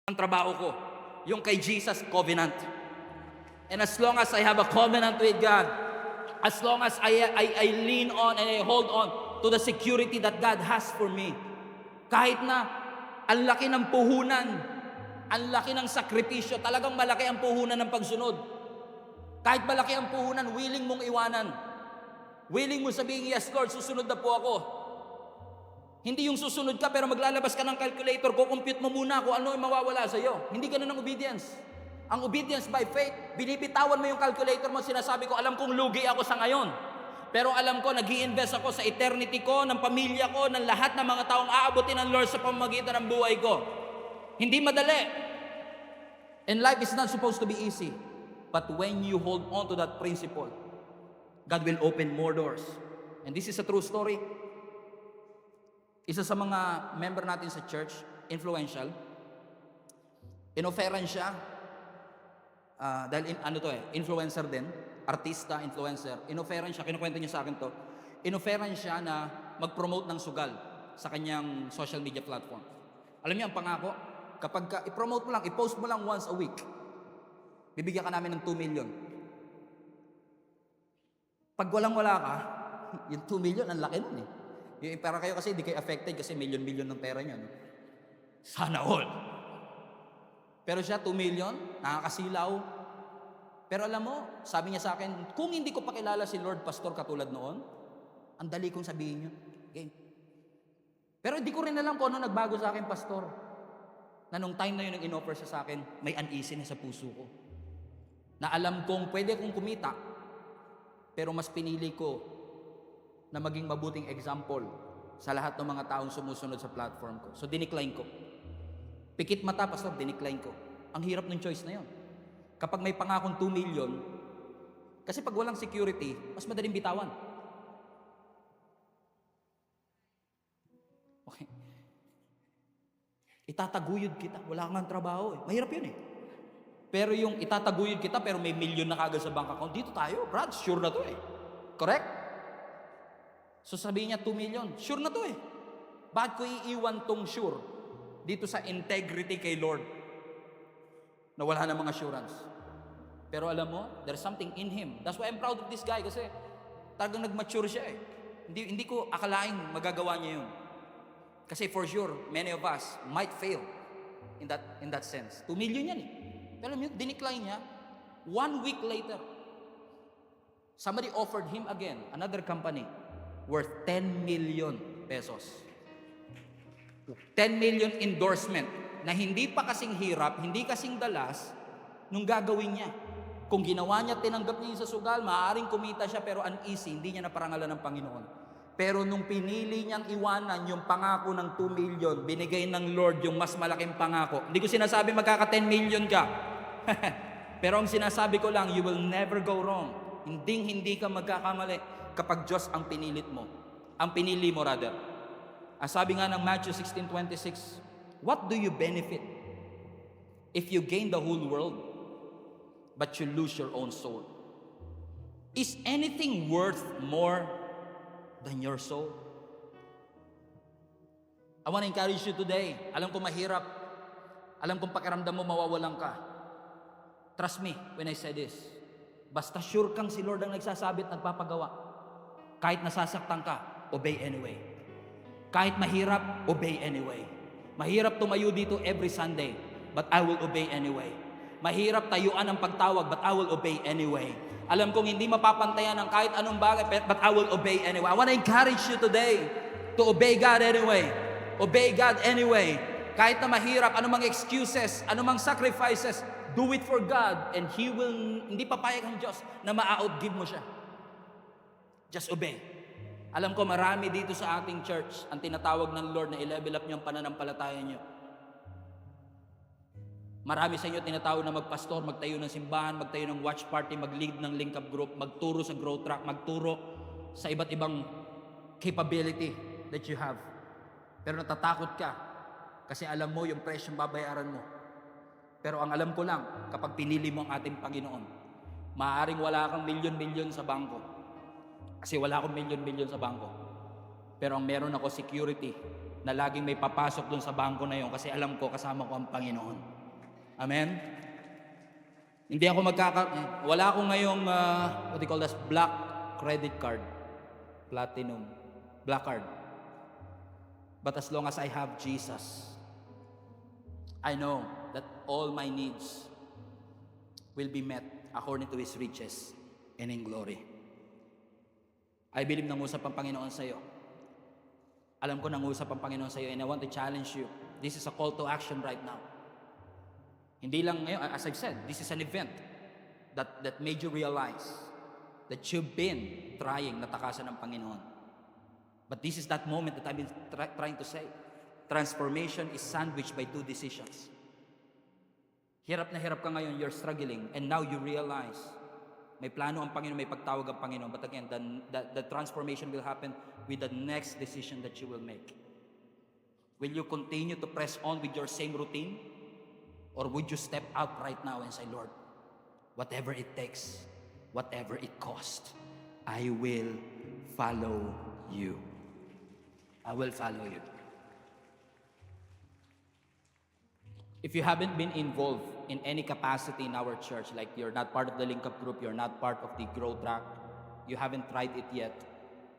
ang trabaho ko, yung kay Jesus covenant. And as long as I have a covenant with God, as long as I lean on and I hold on to the security that God has for me, kahit na ang laki ng puhunan, ang laki ng sakripisyo, talagang malaki ang puhunan ng pagsunod. Kahit malaki ang puhunan, willing mong iwanan. Willing mo sabihin, yes Lord, susunod na po ako. Hindi yung susunod ka pero maglalabas ka ng calculator, kukompute mo muna kung ano yung mawawala sa iyo. Hindi ganun ang obedience. Ang obedience by faith, binibitawan mo yung calculator mo, sinasabi ko, alam kong lugi ako sa ngayon. Pero alam ko, nag-i-invest ako sa eternity ko, ng pamilya ko, ng lahat ng mga taong aabutin ng Lord sa pamamagitan ng buhay ko. Hindi madali. And life is not supposed to be easy. But when you hold on to that principle, God will open more doors. And this is a true story. Isa sa mga member natin sa church, influential, inoferan siya, dahil influencer din, artista, influencer, inoferan siya, kinukwento niya sa akin to, inoferan siya na mag-promote ng sugal sa kanyang social media platform. Alam niyo ang pangako, kapag i-promote mo lang, i-post mo lang once a week, bibigyan ka namin ng 2 million. Pag walang-wala ka, yung 2 million, ang laki nun eh. Yung para kayo kasi, hindi kayo affected kasi million-million ng pera niya. No? Sana all. Pero siya, 2 million, nakakasilaw. Pero alam mo, sabi niya sa akin, kung hindi ko pakilala si Lord Pastor katulad noon, ang dali kong sabihin yun. Okay. Pero hindi ko rin alam kung ano nagbago sa akin, Pastor. Na nung time na yun, ang in-offer siya sa akin, may uneasiness sa puso ko. Na alam kong pwede kong kumita, pero mas pinili ko na maging mabuting example sa lahat ng mga taong sumusunod sa platform ko. So, dinicline ko. Pikit mata, Pastor, dinicline ko. Ang hirap ng choice na yon. Kapag may pangakong 2 million, kasi pag walang security, mas madaling bitawan. Okay. Itataguyod kita, wala kang trabaho eh. Mahirap yun eh. Pero yung itataguyod kita, pero may million na kagad sa bank account, dito tayo, Brad, sure na to eh. Correct? So sabihin niya 2 million, sure na to eh. Bakit ko iiwan tong sure dito sa integrity kay Lord na wala namang assurance? Pero alam mo, there's something in him. That's why I'm proud of this guy kasi talagang nag-mature siya eh. Hindi ko akalaing magagawa niya yun. Kasi for sure, many of us might fail in that sense. 2 million yan eh. Pero alam niyo, dinicline niya. 1 week later, somebody offered him again, another company, worth 10 million pesos. 10 million endorsement na hindi pa kasing hirap, hindi kasing dalas nung gagawin niya. Kung ginawa niya, tinanggap niya yung sa sugal, maaaring kumita siya pero uneasy, hindi niya naparangalan ng Panginoon. Pero nung pinili niyang iwanan yung pangako ng 2 million, binigay ng Lord yung mas malaking pangako. Hindi ko sinasabi magkaka 10 million ka. Pero ang sinasabi ko lang, you will never go wrong. Hindi ka magkakamali kapag Diyos ang pinilit mo. Ang pinili mo rather. Ang sabi nga ng Matthew 16:26, what do you benefit if you gain the whole world but you lose your own soul? Is anything worth more than your soul? I want to encourage you today. Alam ko mahirap. Alam kong pakiramdam mo mawawalan ka. Trust me when I say this. Basta sure kang si Lord ang nagsasabi at nagpapagawa. Kahit nasasaktan ka, obey anyway. Kahit mahirap, obey anyway. Mahirap tumayo dito every Sunday, but I will obey anyway. Mahirap tayuan ang pagtawag, but I will obey anyway. Alam kong hindi mapapantayan ng kahit anong bagay, but I will obey anyway. I want to encourage you today to obey God anyway. Obey God anyway. Kahit na mahirap, anumang excuses, anumang sacrifices, do it for God and He will, hindi papayag ang Diyos na ma-outgive mo siya. Just obey. Alam ko marami dito sa ating church ang tinatawag ng Lord na i-level up niyo ang pananampalataya niyo. Marami sa inyo tinatawag na magpastor, magtayo ng simbahan, magtayo ng watch party, mag-lead ng link up group, magturo sa growth track, magturo sa iba't ibang capability that you have. Pero natatakot ka kasi alam mo yung presyong babayaran mo. Pero ang alam ko lang, kapag pinili mo ang ating Panginoon, maaaring wala kang milyon-milyon sa bangko. Kasi wala akong milyon-milyon sa bangko. Pero ang meron ako security na laging may papasok dun sa bangko na yun kasi alam ko kasama ko ang Panginoon. Amen? Hindi ako wala akong ngayong, what do you call this, black credit card, platinum, black card. But as long as I have Jesus, I know that all my needs will be met according to His riches and in glory. I believe nangusap ang Panginoon sa iyo. Alam ko nangusap ang Panginoon sa iyo, and I want to challenge you. This is a call to action right now. Hindi lang ngayon, as I've said, this is an event that made you realize that you've been trying na takasan ng Panginoon. But this is that moment that I've been trying to say. Transformation is sandwiched by two decisions. Hirap na hirap ka ngayon, you're struggling, and now you realize, may plano ang Panginoon, may pagtawag ang Panginoon. But again, the transformation will happen with the next decision that you will make. Will you continue to press on with your same routine? Or would you step out right now and say, Lord, whatever it takes, whatever it costs, I will follow you. I will follow you. If you haven't been involved in any capacity in our church, like you're not part of the Link Up group, you're not part of the Grow Track, you haven't tried it yet,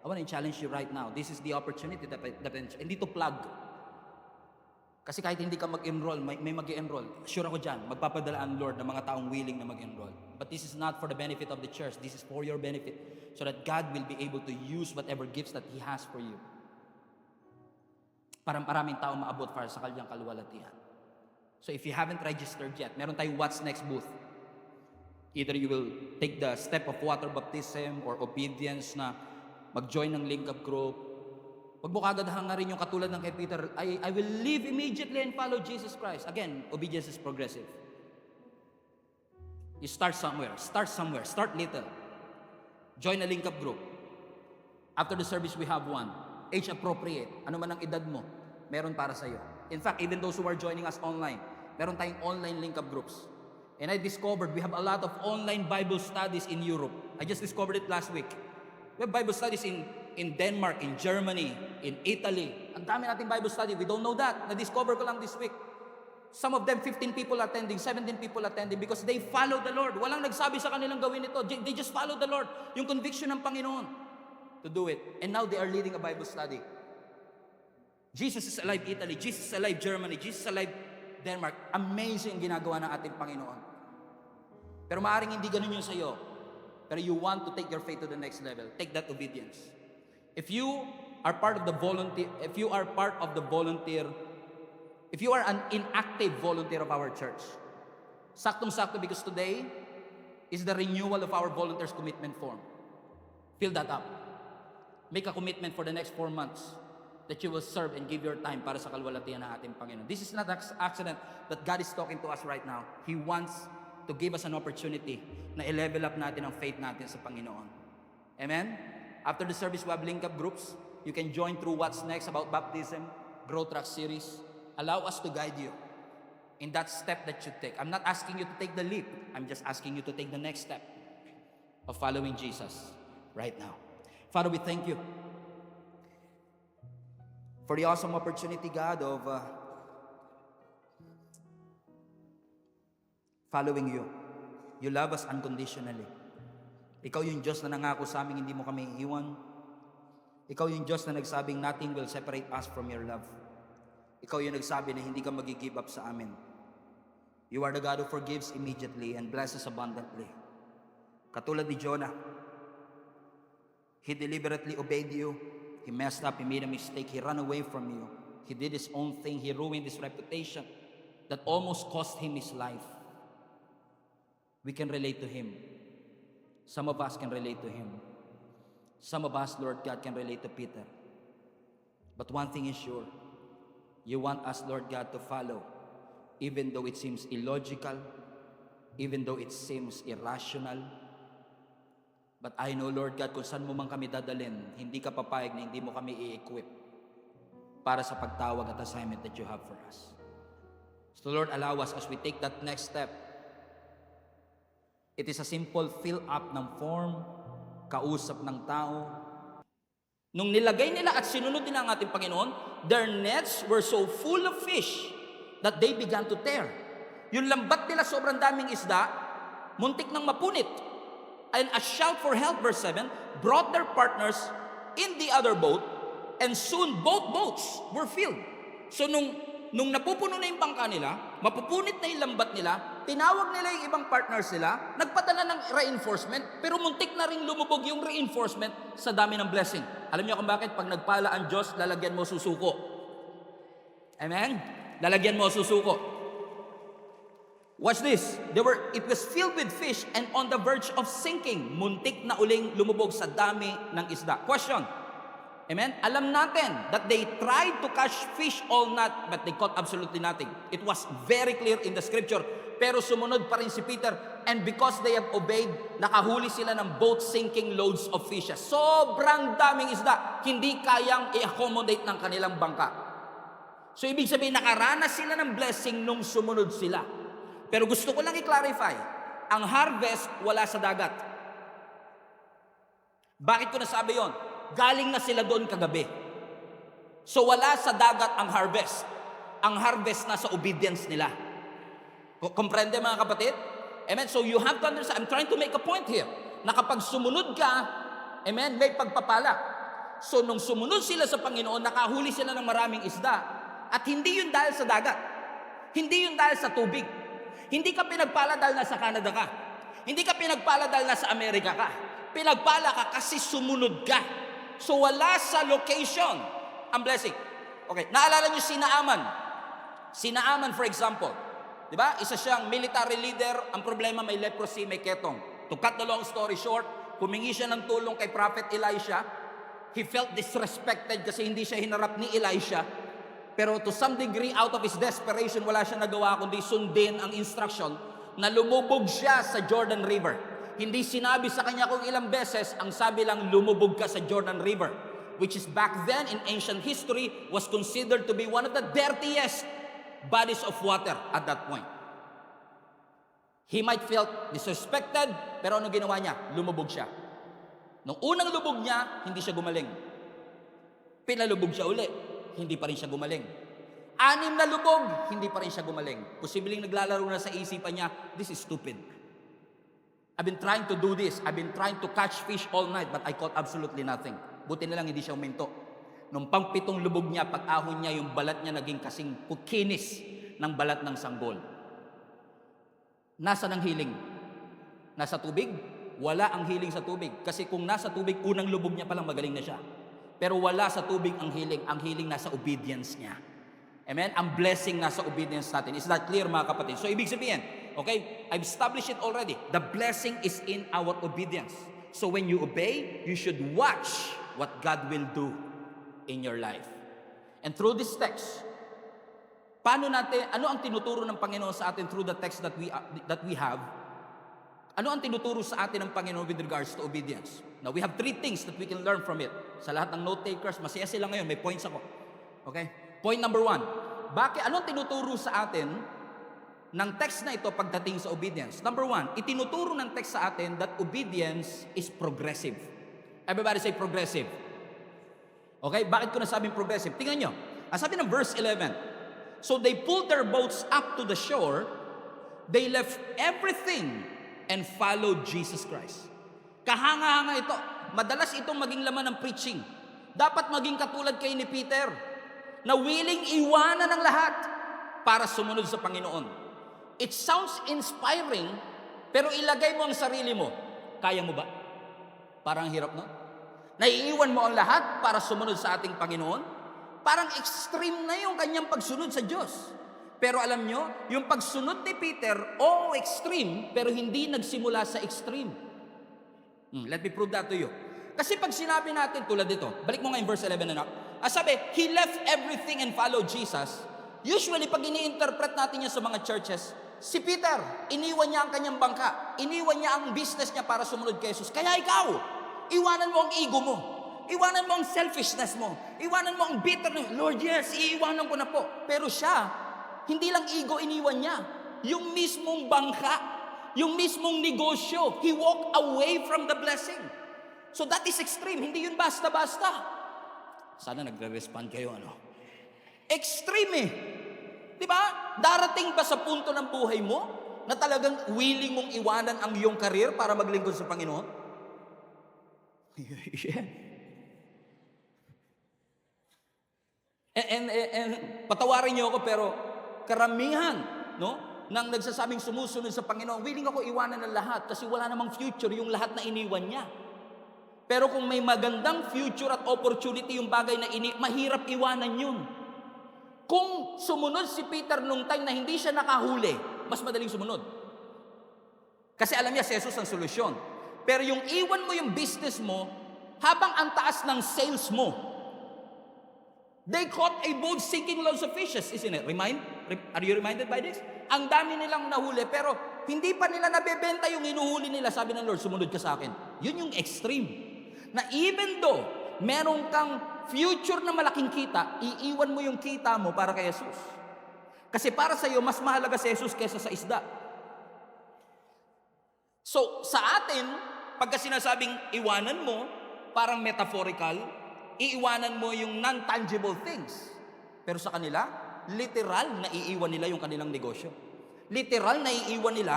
I want to challenge you right now. This is the opportunity that hindi to plug. Kasi kahit hindi ka mag-enroll, may mag-enroll. Sure ako dyan, magpapadala ang Lord ng mga taong willing na mag-enroll. But this is not for the benefit of the church. This is for your benefit. So that God will be able to use whatever gifts that He has for you. Para maraming tao maabot para sa kanyang kaluwalhatian. So if you haven't registered yet, meron tayong What's Next booth. Either you will take the step of water baptism or obedience na mag-join ng Link Up group. Huwag mo kagad hangarin yung katulad ng kay Peter, I will leave immediately and follow Jesus Christ. Again, obedience is progressive. You start somewhere, start little. Join a Link Up group. After the service, we have one. Age appropriate. Ano man ang edad mo, meron para sa iyo. In fact, even those who are joining us online, meron tayong online Link Up groups. And I discovered we have a lot of online Bible studies in Europe. I just discovered it last week. We have Bible studies in Denmark, in Germany, in Italy. Ang dami nating Bible study. We don't know that. Na-discover ko lang this week. Some of them, 15 people attending, 17 people attending because they follow the Lord. Walang nagsabi sa kanilang gawin ito. They just follow the Lord. Yung conviction ng Panginoon to do it. And now they are leading a Bible study. Jesus is alive Italy. Jesus is alive Germany. Jesus is alive Denmark. Amazing ginagawa ng ating Panginoon. Pero maaaring hindi ganun yun sa iyo. Pero you want to take your faith to the next level. Take that obedience. If you are part of the volunteer, if you are an inactive volunteer of our church, saktong-sakto because today is the renewal of our volunteers commitment form. Fill that up. Make a commitment for the next 4 months that you will serve and give your time para sa kalwalhatian ng ating Panginoon. This is not an accident that God is talking to us right now. He wants to give us an opportunity na i-level up natin ang faith natin sa Panginoon. Amen? After the service, we have Link Up groups. You can join through What's Next about baptism, Grow Track series. Allow us to guide you in that step that you take. I'm not asking you to take the leap. I'm just asking you to take the next step of following Jesus right now. Father, we thank you for the awesome opportunity, God, of following you. You love us unconditionally. Ikaw yung Diyos na nangako sa amin, hindi mo kami iiwan. Ikaw yung Diyos na nagsabing nothing will separate us from your love. Ikaw yung nagsabi na hindi ka mag-give up sa amin. You are the God who forgives immediately and blesses abundantly. Katulad ni Jonah, he deliberately obeyed you. He messed up, he made a mistake, he ran away from you. He did his own thing, he ruined his reputation that almost cost him his life. We can relate to him. Some of us can relate to him. Some of us, Lord God, can relate to Peter. But one thing is sure, you want us, Lord God, to follow, even though it seems illogical, even though it seems irrational. But I know, Lord God, kung saan mo man kami dadalhin, hindi ka papayag na hindi mo kami i-equip para sa pagtawag at assignment that you have for us. So Lord, allow us as we take that next step. It is a simple fill up ng form, kausap ng tao. Nung nilagay nila at sinunod nila ang ating Panginoon, their nets were so full of fish that they began to tear. Yung lambat nila sobrang daming isda, muntik nang mapunit. And a shout for help, verse 7, brought their partners in the other boat, and soon both boats were filled. So nung napupuno na yung bangka nila, mapupunit na yung lambat nila, tinawag nila yung ibang partners nila, nagpadala ng reinforcement, pero muntik na rin lumubog yung reinforcement sa dami ng blessing. Alam niyo kung bakit? Pag nagpala ang Diyos, lalagyan mo susuko. Amen? Lalagyan mo susuko. Watch this. It was filled with fish and on the verge of sinking. Muntik na uling lumubog sa dami ng isda. Question. Amen? Alam natin that they tried to catch fish all night but they caught absolutely nothing. It was very clear in the scripture. Pero sumunod pa rin si Peter, and because they have obeyed, nakahuli sila ng boat sinking loads of fishes. Sobrang daming isda, hindi kayang i-accommodate ng kanilang bangka. So ibig sabihin, nakaranas sila ng blessing nung sumunod sila. Pero gusto ko lang i-clarify, ang harvest wala sa dagat. Bakit ko nasabi yon? Galing na sila doon kagabi. So wala sa dagat ang harvest. Ang harvest nasa obedience nila. Comprende mga kapatid? Amen? So you have to understand, I'm trying to make a point here, na kapag sumunod ka, amen, may pagpapala. So nung sumunod sila sa Panginoon, nakahuli sila ng maraming isda. At hindi yun dahil sa dagat. Hindi yun dahil sa tubig. Hindi ka pinagpala dahil nasa Canada ka. Hindi ka pinagpala dahil nasa Amerika ka. Pinagpala ka kasi sumunod ka. So wala sa location ang blessing. Okay, naalala niyo si Naaman. Si Naaman, for example, di ba? Isa siyang military leader. Ang problema, may leprosy, may ketong. To cut the long story short, humingi siya ng tulong kay Prophet Elisha. He felt disrespected kasi hindi siya hinarap ni Elisha. Pero to some degree, out of his desperation, wala siya nagawa kundi sundin ang instruction na lumubog siya sa Jordan River. Hindi sinabi sa kanya kung ilang beses, ang sabi lang, lumubog ka sa Jordan River, which is back then in ancient history was considered to be one of the dirtiest bodies of water at that point. He might felt disrespected, pero ano ginawa niya? Lumubog siya. Nung unang lubog niya, hindi siya gumaling. Pinalubog siya uli, hindi pa rin siya gumaling. 6 na lubog, hindi pa rin siya gumaling. Posibleng naglalaro na sa isipan niya, this is stupid. I've been trying to do this. I've been trying to catch fish all night, but I caught absolutely nothing. Buti na lang hindi siya uminto. Nung pang-7 lubog niya, pag-ahon niya, yung balat niya naging kasing kinis ng balat ng sanggol. Nasa ng healing? Nasa tubig? Wala ang healing sa tubig. Kasi kung nasa tubig, unang lubog niya palang magaling na siya. Pero wala sa tubig ang healing. Ang healing nasa obedience niya. Amen? Ang blessing nasa obedience natin. Is that clear mga kapatid? So ibig sabihin, okay, I've established it already. The blessing is in our obedience. So when you obey, you should watch what God will do in your life. And through this text, ano ang tinuturo ng Panginoon sa atin through the text that we have? Ano ang tinuturo sa atin ng Panginoon with regards to obedience? Now, we have 3 things that we can learn from it. Sa lahat ng note takers, masaya sila ngayon, may points ako. Okay? Point number 1. Anong tinuturo sa atin ng text na ito pagdating sa obedience? Number 1, itinuturo ng text sa atin that obedience is progressive. Everybody say progressive. Okay? Bakit ko nasabing progressive? Tingnan nyo. Ang sabi ng verse 11, so they pulled their boats up to the shore, they left everything and followed Jesus Christ. Kahanga-hanga ito. Madalas itong maging laman ng preaching. Dapat maging katulad kay ni Peter, na willing iwanan ang lahat para sumunod sa Panginoon. It sounds inspiring, pero ilagay mo ang sarili mo. Kaya mo ba? Parang hirap, no? Naiiwan mo ang lahat para sumunod sa ating Panginoon? Parang extreme na yung kanyang pagsunod sa Diyos. Pero alam nyo, yung pagsunod ni Peter, extreme, pero hindi nagsimula sa extreme. Let me prove that to you. Kasi pag sinabi natin tulad dito, balik mo nga yung verse 11 na. Sabi, he left everything and followed Jesus. Usually, pag ini-interpret natin yan sa mga churches, si Peter, iniwan niya ang kanyang bangka. Iniwan niya ang business niya para sumunod kay Jesus. Kaya ikaw, iwanan mo ang ego mo. Iwanan mo ang selfishness mo. Iwanan mo ang bitterness. Lord, yes, iiwanan ko na po. Pero siya, hindi lang ego iniwan niya. Yung mismong bangka, yung mismong negosyo, he walked away from the blessing. So that is extreme. Hindi yun basta-basta. Sana nagre-respond kayo, ano? Extreme eh. Di ba? Darating ba sa punto ng buhay mo na talagang willing mong iwanan ang iyong career para maglingkod sa Panginoon? Yeah. And patawarin niyo ako, pero karamihan, no, nang nagsasabing sumusunod sa Panginoon, willing ako iwanan ng lahat kasi wala namang future yung lahat na iniwan niya. Pero kung may magandang future at opportunity yung bagay na mahirap iwanan yun. Kung sumunod si Peter nung time na hindi siya nakahuli, mas madaling sumunod. Kasi alam niya si Jesus ang solusyon. Pero yung iwan mo yung business mo, habang ang taas ng sales mo, they caught a boat sinking loads of fishes, isn't it? Are you reminded by this? Ang dami nilang nahuli, pero hindi pa nila nabebenta yung hinuhuli nila. Sabi ng Lord, sumunod ka sa akin. Yun yung extreme. Na even though meron kang future na malaking kita, iiwan mo yung kita mo para kay Jesus. Kasi para sa iyo, mas mahalaga si Jesus kaysa sa isda. So, sa atin, pagka sinasabing iwanan mo, parang metaphorical, iiwanan mo yung non-tangible things. Pero sa kanila, literal na iiwan nila yung kanilang negosyo. Literal na iiwan nila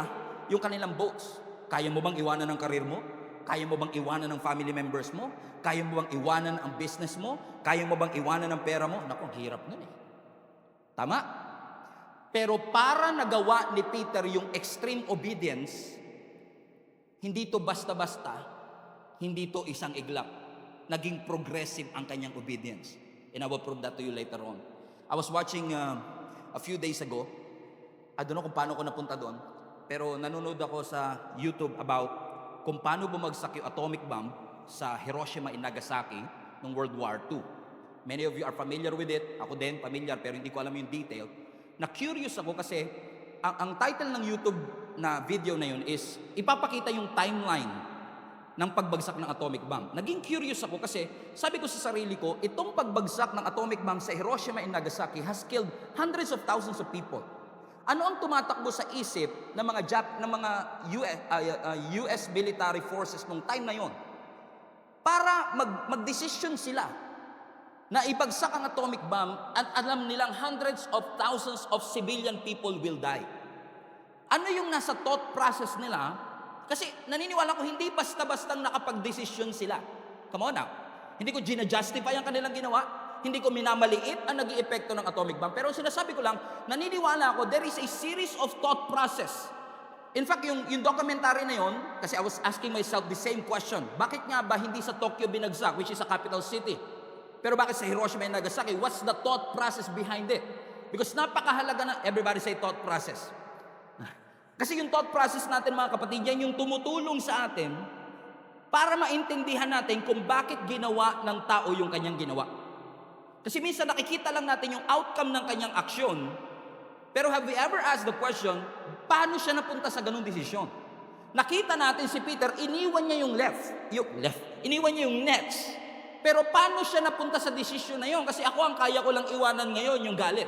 yung kanilang boats. Kaya mo bang iwanan ang karir mo? Kaya mo bang iwanan ng family members mo? Kaya mo bang iwanan ang business mo? Kaya mo bang iwanan ang pera mo? Naku, ang hirap nun eh. Tama? Pero para nagawa ni Peter yung extreme obedience, hindi to basta-basta, hindi to isang iglap. Naging progressive ang kanyang obedience. And I will prove that to you later on. I was watching a few days ago. I don't know kung paano ko napunta doon. Pero nanonood ako sa YouTube about kung paano bumagsak yung atomic bomb sa Hiroshima and Nagasaki noong World War II. Many of you are familiar with it. Ako din, familiar, pero hindi ko alam yung detail. Na-curious ako kasi ang title ng YouTube na video na yun is ipapakita yung timeline ng pagbagsak ng atomic bomb. Naging curious ako kasi sabi ko sa sarili ko, itong pagbagsak ng atomic bomb sa Hiroshima and Nagasaki has killed hundreds of thousands of people. Ano ang tumatakbo sa isip ng mga US military forces nung time na yon? Para mag-decision sila na ibagsak ang atomic bomb at alam nilang hundreds of thousands of civilian people will die. Ano yung nasa thought process nila? Kasi naniniwala ko hindi basta-bastang nakapag-decision sila. Come on now. Hindi ko gina-justify ang kanilang ginawa. Hindi ko minamaliit ang nag-iepekto ng atomic bomb. Pero sinasabi ko lang, naniniwala ako, there is a series of thought process. In fact, yung documentary na yon, kasi I was asking myself the same question. Bakit nga ba hindi sa Tokyo binagsak, which is a capital city? Pero bakit sa Hiroshima and Nagasaki? What's the thought process behind it? Because napakahalaga na, everybody say thought process. Kasi yung thought process natin mga kapatid, yan yung tumutulong sa atin para maintindihan natin kung bakit ginawa ng tao yung kanyang ginawa. Kasi minsan nakikita lang natin yung outcome ng kanyang aksyon, pero have we ever asked the question, paano siya napunta sa ganung desisyon? Nakita natin si Peter, iniwan niya yung iniwan niya yung nets. Pero paano siya napunta sa desisyon na yun? Kasi ako ang kaya ko lang iwanan ngayon yung galit.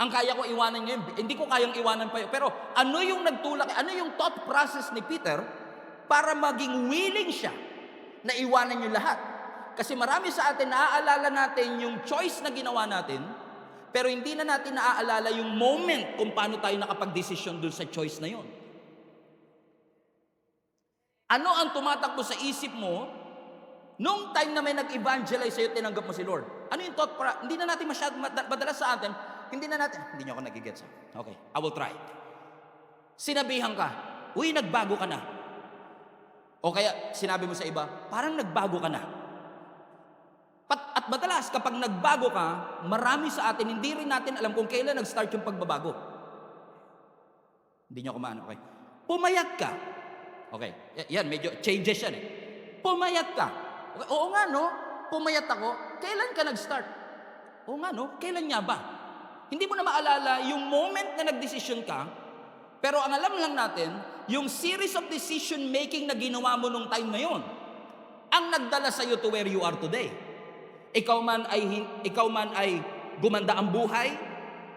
Ang kaya ko iwanan ngayon, hindi ko kayang iwanan pa yun. Pero ano yung nagtulak, ano yung thought process ni Peter para maging willing siya na iwanan yung lahat? Kasi marami sa atin, naaalala natin yung choice na ginawa natin, pero hindi na natin naaalala yung moment kung paano tayo nakapag-desisyon dun sa choice na yon. Ano ang tumatakbo sa isip mo nung time na may nag-evangelize sa'yo, tinanggap mo si Lord? Ano yung thought? Hindi na natin madalas sa atin, hindi niyo ako nagigets. Okay, I will try. Sinabihan ka, uy, nagbago ka na. O kaya sinabi mo sa iba, parang nagbago ka na. At madalas, kapag nagbago ka, marami sa atin, hindi rin natin alam kung kailan nag-start yung pagbabago. Hindi nyo kumaano, okay? Pumayat ka. Okay, yan, medyo changes yan eh. Pumayat ka. Okay, oo nga no, pumayat ako. Kailan ka nag-start? Oo nga no, kailan nga ba? Hindi mo na maalala yung moment na nag-decision ka, pero ang alam lang natin, yung series of decision making na ginawa mo nung time na yon, ang nagdala sa iyo to where you are today. Ikaw man ay gumanda ang buhay,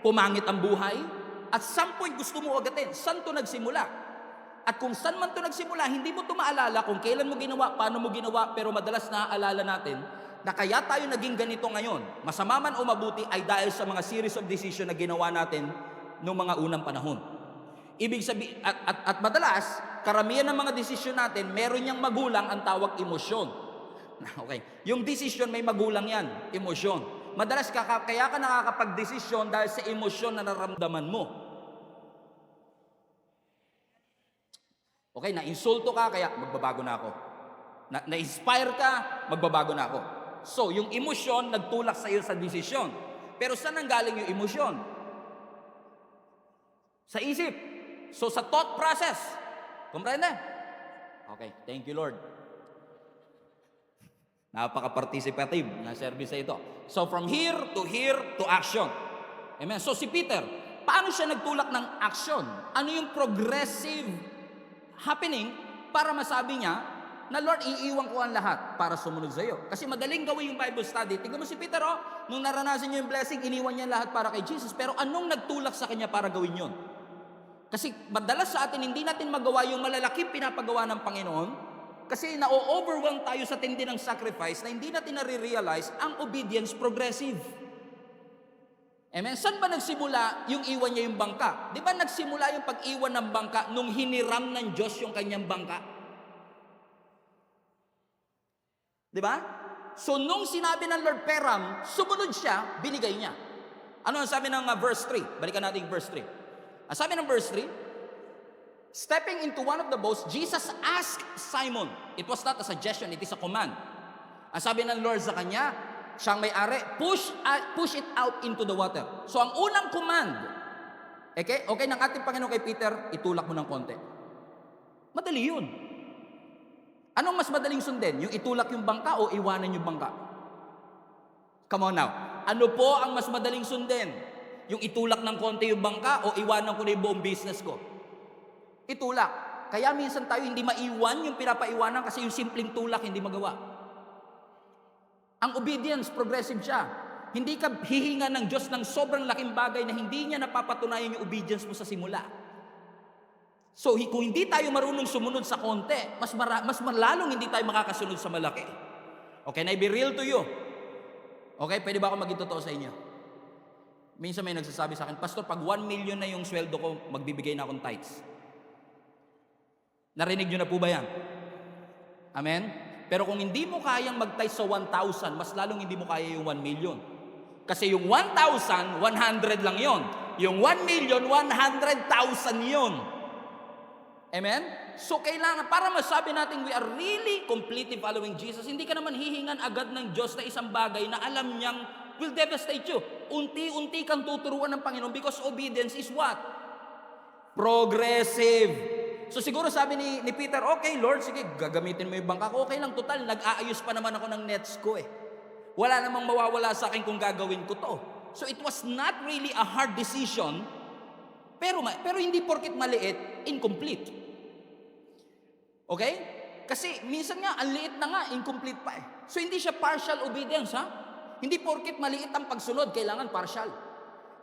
pumangit ang buhay, at some point gusto mo agatin. Saan to nagsimula? At kung saan man to nagsimula, hindi mo to maalala kung kailan mo ginawa, paano mo ginawa, pero madalas naaalala natin na kaya tayo naging ganito ngayon, masama man o mabuti, ay dahil sa mga series of decision na ginawa natin noong mga unang panahon. Ibig sabihin, at madalas, karamihan ng mga desisyon natin, meron niyang magulang ang tawag emosyon. Okay, yung decision may magulang yan, emosyon. Madalas kaya ka nakakapag-desisyon dahil sa emosyon na nararamdaman mo. Okay, na-insulto ka, kaya magbabago na ako. Na-inspire ka, magbabago na ako. So, yung emosyon nagtulak sa iyo sa desisyon. Pero saan nanggaling yung emosyon? Sa isip. So, sa thought process. Comprende? Okay, thank you Lord. Napaka-participative na service ito. So, from here to action. Amen. So, si Peter, paano siya nagtulak ng action? Ano yung progressive happening para masabi niya na Lord, iiwan ko ang lahat para sumunod sa iyo. Kasi madaling gawin yung Bible study. Tingnan mo si Peter, nung naranasan niya yung blessing, iniwan niya lahat para kay Jesus. Pero anong nagtulak sa kanya para gawin yun? Kasi madalas sa atin, hindi natin magawa yung malalaking pinapagawa ng Panginoon. Kasi na-overwhelm tayo sa tindi ng sacrifice na hindi natin nare-realize ang obedience progressive. Amen? Saan ba nagsimula yung iwan niya yung bangka? Di ba nagsimula yung pag-iwan ng bangka nung hiniram ng Diyos yung kanyang bangka? Di ba? So, nung sinabi ng Lord Peram, sumunod siya, binigay niya. Ano ang sabi ng verse 3? Balikan natin yung verse 3. Ang sabi ng verse 3, stepping into one of the boats, Jesus asked Simon. It was not a suggestion, it is a command. Ang sabi ng Lord sa kanya, siyang may-ari, push it out into the water. So, ang unang command, okay ng ating Panginoon kay Peter, itulak mo ng konti. Madali yun. Anong mas madaling sundin? Yung itulak yung bangka o iwanan yung bangka? Come on now. Ano po ang mas madaling sundin? Yung itulak ng konti yung bangka o iwanan ko na yung buong business ko? Itulak. Kaya minsan tayo hindi maiwan yung pinapaiwanan kasi yung simpleng tulak hindi magawa. Ang obedience, progressive siya. Hindi ka hihinga ng Diyos ng sobrang laking bagay na hindi niya napapatunayan yung obedience mo sa simula. So, kung hindi tayo marunong sumunod sa konti, mas malalong hindi tayo makakasunod sa malaki. Okay, na be real to you. Okay, pwede ba ako maging totoo sa inyo? Minsan may nagsasabi sa akin, Pastor, pag 1 million na yung sweldo ko, magbibigay na akong tithes. Narinig nyo na po ba yan? Amen? Pero kung hindi mo kayang mag-tithes sa 1,000, mas lalong hindi mo kaya yung 1 million. Kasi yung 1,000, 100 lang yon. Yung 1 million, 100,000 yon. Amen? So, kailangan, para masabi natin we are really completely following Jesus, hindi ka naman hihingan agad ng Diyos na isang bagay na alam niyang will devastate you. Unti-unti kang tuturuan ng Panginoon because obedience is what? Progressive. So, siguro sabi ni Peter, okay Lord, sige, gagamitin mo yung bangka ko. Okay lang, total, nag-aayos pa naman ako ng nets ko eh. Wala namang mawawala sa akin kung gagawin ko to. So, it was not really a hard decision, pero hindi porket maliit, incomplete. Okay? Kasi minsan nga, ang liit na nga, incomplete pa eh. So hindi siya partial obedience, ha? Hindi porket maliit ang pagsunod, kailangan partial.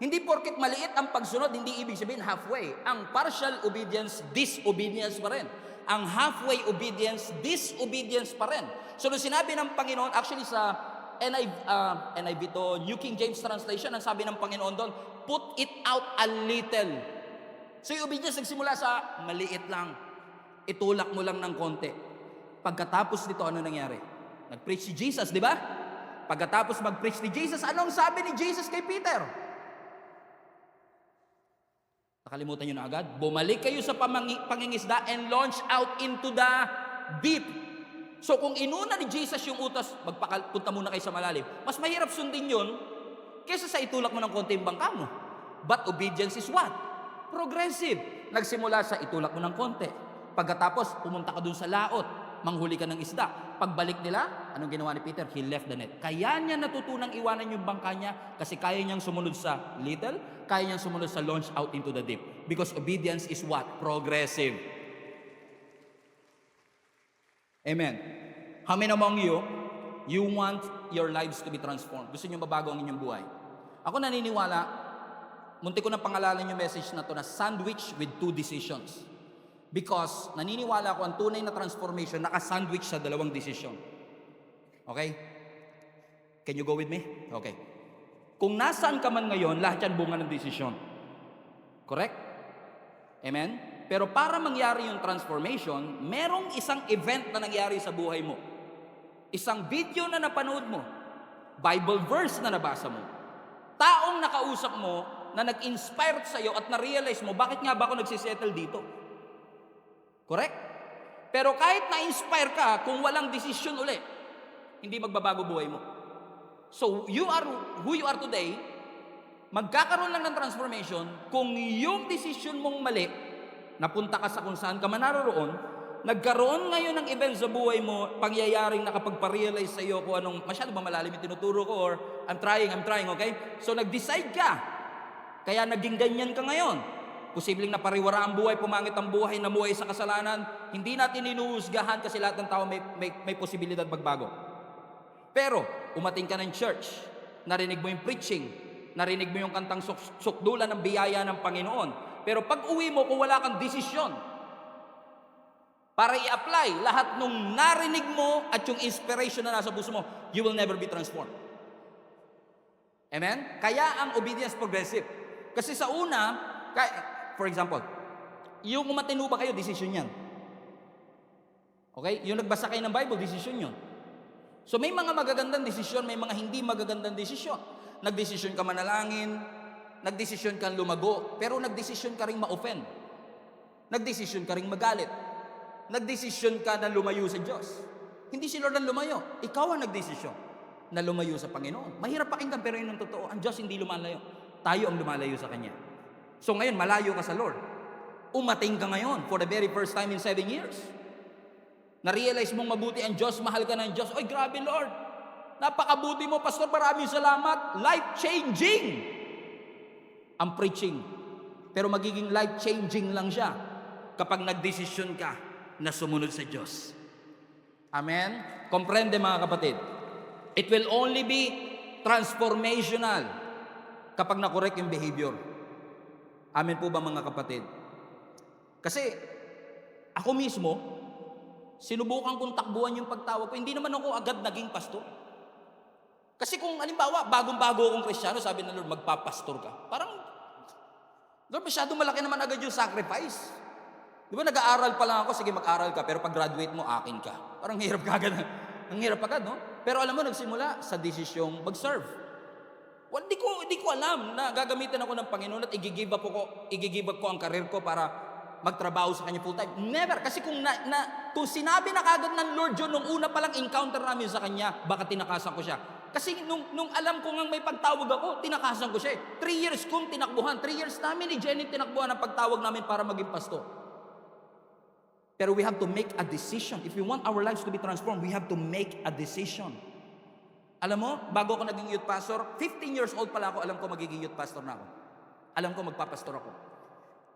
Hindi porket maliit ang pagsunod, hindi ibig sabihin halfway. Ang partial obedience, disobedience pa rin. Ang halfway obedience, disobedience pa rin. So nung sinabi ng Panginoon, actually sa NIV to, New King James Translation, ang sabi ng Panginoon doon, put it out a little. So yung obedience nagsimula sa maliit lang. Itulak mo lang ng konti. Pagkatapos nito, ano nangyari? Nag-preach si Jesus, di ba? Pagkatapos mag-preach ni Jesus, anong sabi ni Jesus kay Peter? Nakalimutan nyo na agad? Bumalik kayo sa pangingisda and launch out into the deep. So kung inuna ni Jesus yung utos, punta muna kayo sa malalim. Mas mahirap sundin yun kaysa sa itulak mo ng konti yung bangka mo. But obedience is what? Progressive. Nagsimula sa itulak mo ng konti. Pagkatapos, pumunta ka dun sa laot, manghuli ka ng isda. Pagbalik nila, anong ginawa ni Peter? He left the net. Kaya niya natutunang iwanan yung bangka niya kasi kaya niyang sumunod sa little, kaya niyang sumunod sa launch out into the deep. Because obedience is what? Progressive. Amen. How many among you want your lives to be transformed? Gusto niyo mabago ang inyong buhay? Ako naniniwala, munti ko na pangalanan yung message na to na sandwich with 2 decisions. Because naniniwala ko ang tunay na transformation naka-sandwich sa 2 desisyon. Okay? Can you go with me? Okay. Kung nasaan ka man ngayon, lahat yan bunga ng desisyon. Correct? Amen? Pero para mangyari yung transformation, merong isang event na nangyari sa buhay mo. Isang video na napanood mo. Bible verse na nabasa mo. Taong nakausap mo na nag-inspire sa iyo at na-realize mo, bakit nga ba ako nagsisettle dito? Correct? Pero kahit na-inspire ka, kung walang desisyon uli, hindi magbabago buhay mo. So, you are who you are today, magkakaroon lang ng transformation kung yung desisyon mong mali, napunta ka sa kung saan ka man naroon, nagkaroon ngayon ng event sa buhay mo, pangyayaring nakapagpa-realize sa iyo kung anong, masyado ba malalim yung tinuturo ko, or I'm trying, okay? So, nag-decide ka. Kaya naging ganyan ka ngayon. Posibleng napariwara ang buhay, pumangit ang buhay, namuhay sa kasalanan. Hindi natin inuhusgahan kasi lahat ng tao may posibilidad magbago. Pero, umating ka ng church, narinig mo yung preaching, narinig mo yung kantang sukdulan ng biyaya ng Panginoon. Pero pag uwi mo, kung wala kang desisyon, para i-apply lahat nung narinig mo at yung inspiration na nasa puso mo, you will never be transformed. Amen? Kaya ang obedience progressive. Kasi sa una, for example, yung matino ba kayo, desisyon yan. Okay? Yung nagbasa kayo ng Bible, desisyon yun. So may mga magagandang desisyon, may mga hindi magagandang desisyon. Nagdesisyon ka manalangin, nagdesisyon ka lumago, pero nagdesisyon ka ring ma-offend. Nagdesisyon ka ring magalit. Nagdesisyon ka na lumayo sa Diyos. Hindi si Lord ang lumayo. Ikaw ang nagdesisyon na lumayo sa Panginoon. Mahirap pakinggan pero yun ang totoo. Ang Diyos hindi lumalayo. Tayo ang lumalayo sa Kanya. So ngayon, malayo ka sa Lord. Umating ka ngayon for the very first time in 7 years. Na-realize mong mabuti ang Diyos, mahal ka ng Diyos. Oy, grabe Lord. Napakabuti mo, Pastor. Maraming salamat. Life-changing ang preaching. Pero magiging life-changing lang siya kapag nagdesisyon ka na sumunod sa Diyos. Amen? Comprende mga kapatid? It will only be transformational kapag na-correct yung behavior. Amen po ba mga kapatid? Kasi ako mismo, sinubukan kong takbuhan yung pagtawag ko. Hindi naman ako agad naging pastor. Kasi kung halimbawa, bagong-bago akong Kristiyano, sabi ng Lord, magpapastor ka. Parang, Lord, masyado malaki naman agad yung sacrifice. Di ba, nag-aaral pa lang ako, sige mag-aral ka, pero pag-graduate mo, akin ka. Parang hirap ka agad. Ang hirap agad, no? Pero alam mo, nagsimula sa desisyong mag-serve. Well, di ko alam na gagamitin ako ng Panginoon at i-give up ko ang karir ko para magtrabaho sa Kanya full time. Never. Kasi kung sinabi na kagad ng Lord yun, nung una palang encounter namin sa Kanya, baka tinakasan ko siya. Kasi nung alam ko nga may pagtawag ako, tinakasan ko siya. 3 years kong tinakbuhan. 3 years namin ni Jenny tinakbuhan ang pagtawag namin para maging pastor. Pero we have to make a decision. If we want our lives to be transformed, we have to make a decision. Alam mo, bago ako naging youth pastor, 15 years old pala ako, alam ko magiging youth pastor na ako. Alam ko magpapastor ako.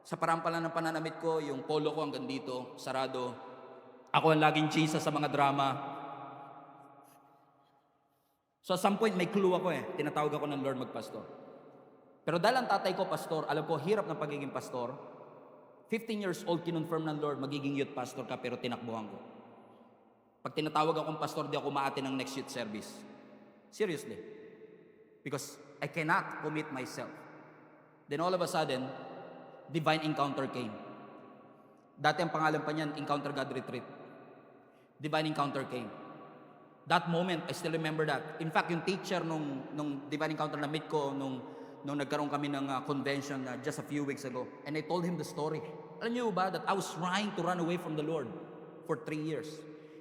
Sa parang pala ng pananamit ko, yung polo ko hanggang dito, sarado. Ako ang laging chisa sa mga drama. So at some point, may clue ako Tinatawag ako ng Lord magpastor. Pero dahil ang tatay ko pastor, alam ko hirap ng pagiging pastor. 15 years old, kinonfirm ng Lord, magiging youth pastor ka, pero tinakbuhan ko. Pag tinatawag akong pastor, di ako maatin ng next youth service. Seriously. Because I cannot commit myself. Then all of a sudden, divine encounter came. Dati ang pangalan pa niyan, Encounter God Retreat. Divine encounter came. That moment, I still remember that. In fact, yung teacher nung divine encounter na meet ko, nung nagkaroon kami ng convention just a few weeks ago, and I told him the story. Alam niyo ba that I was trying to run away from the Lord for 3 years.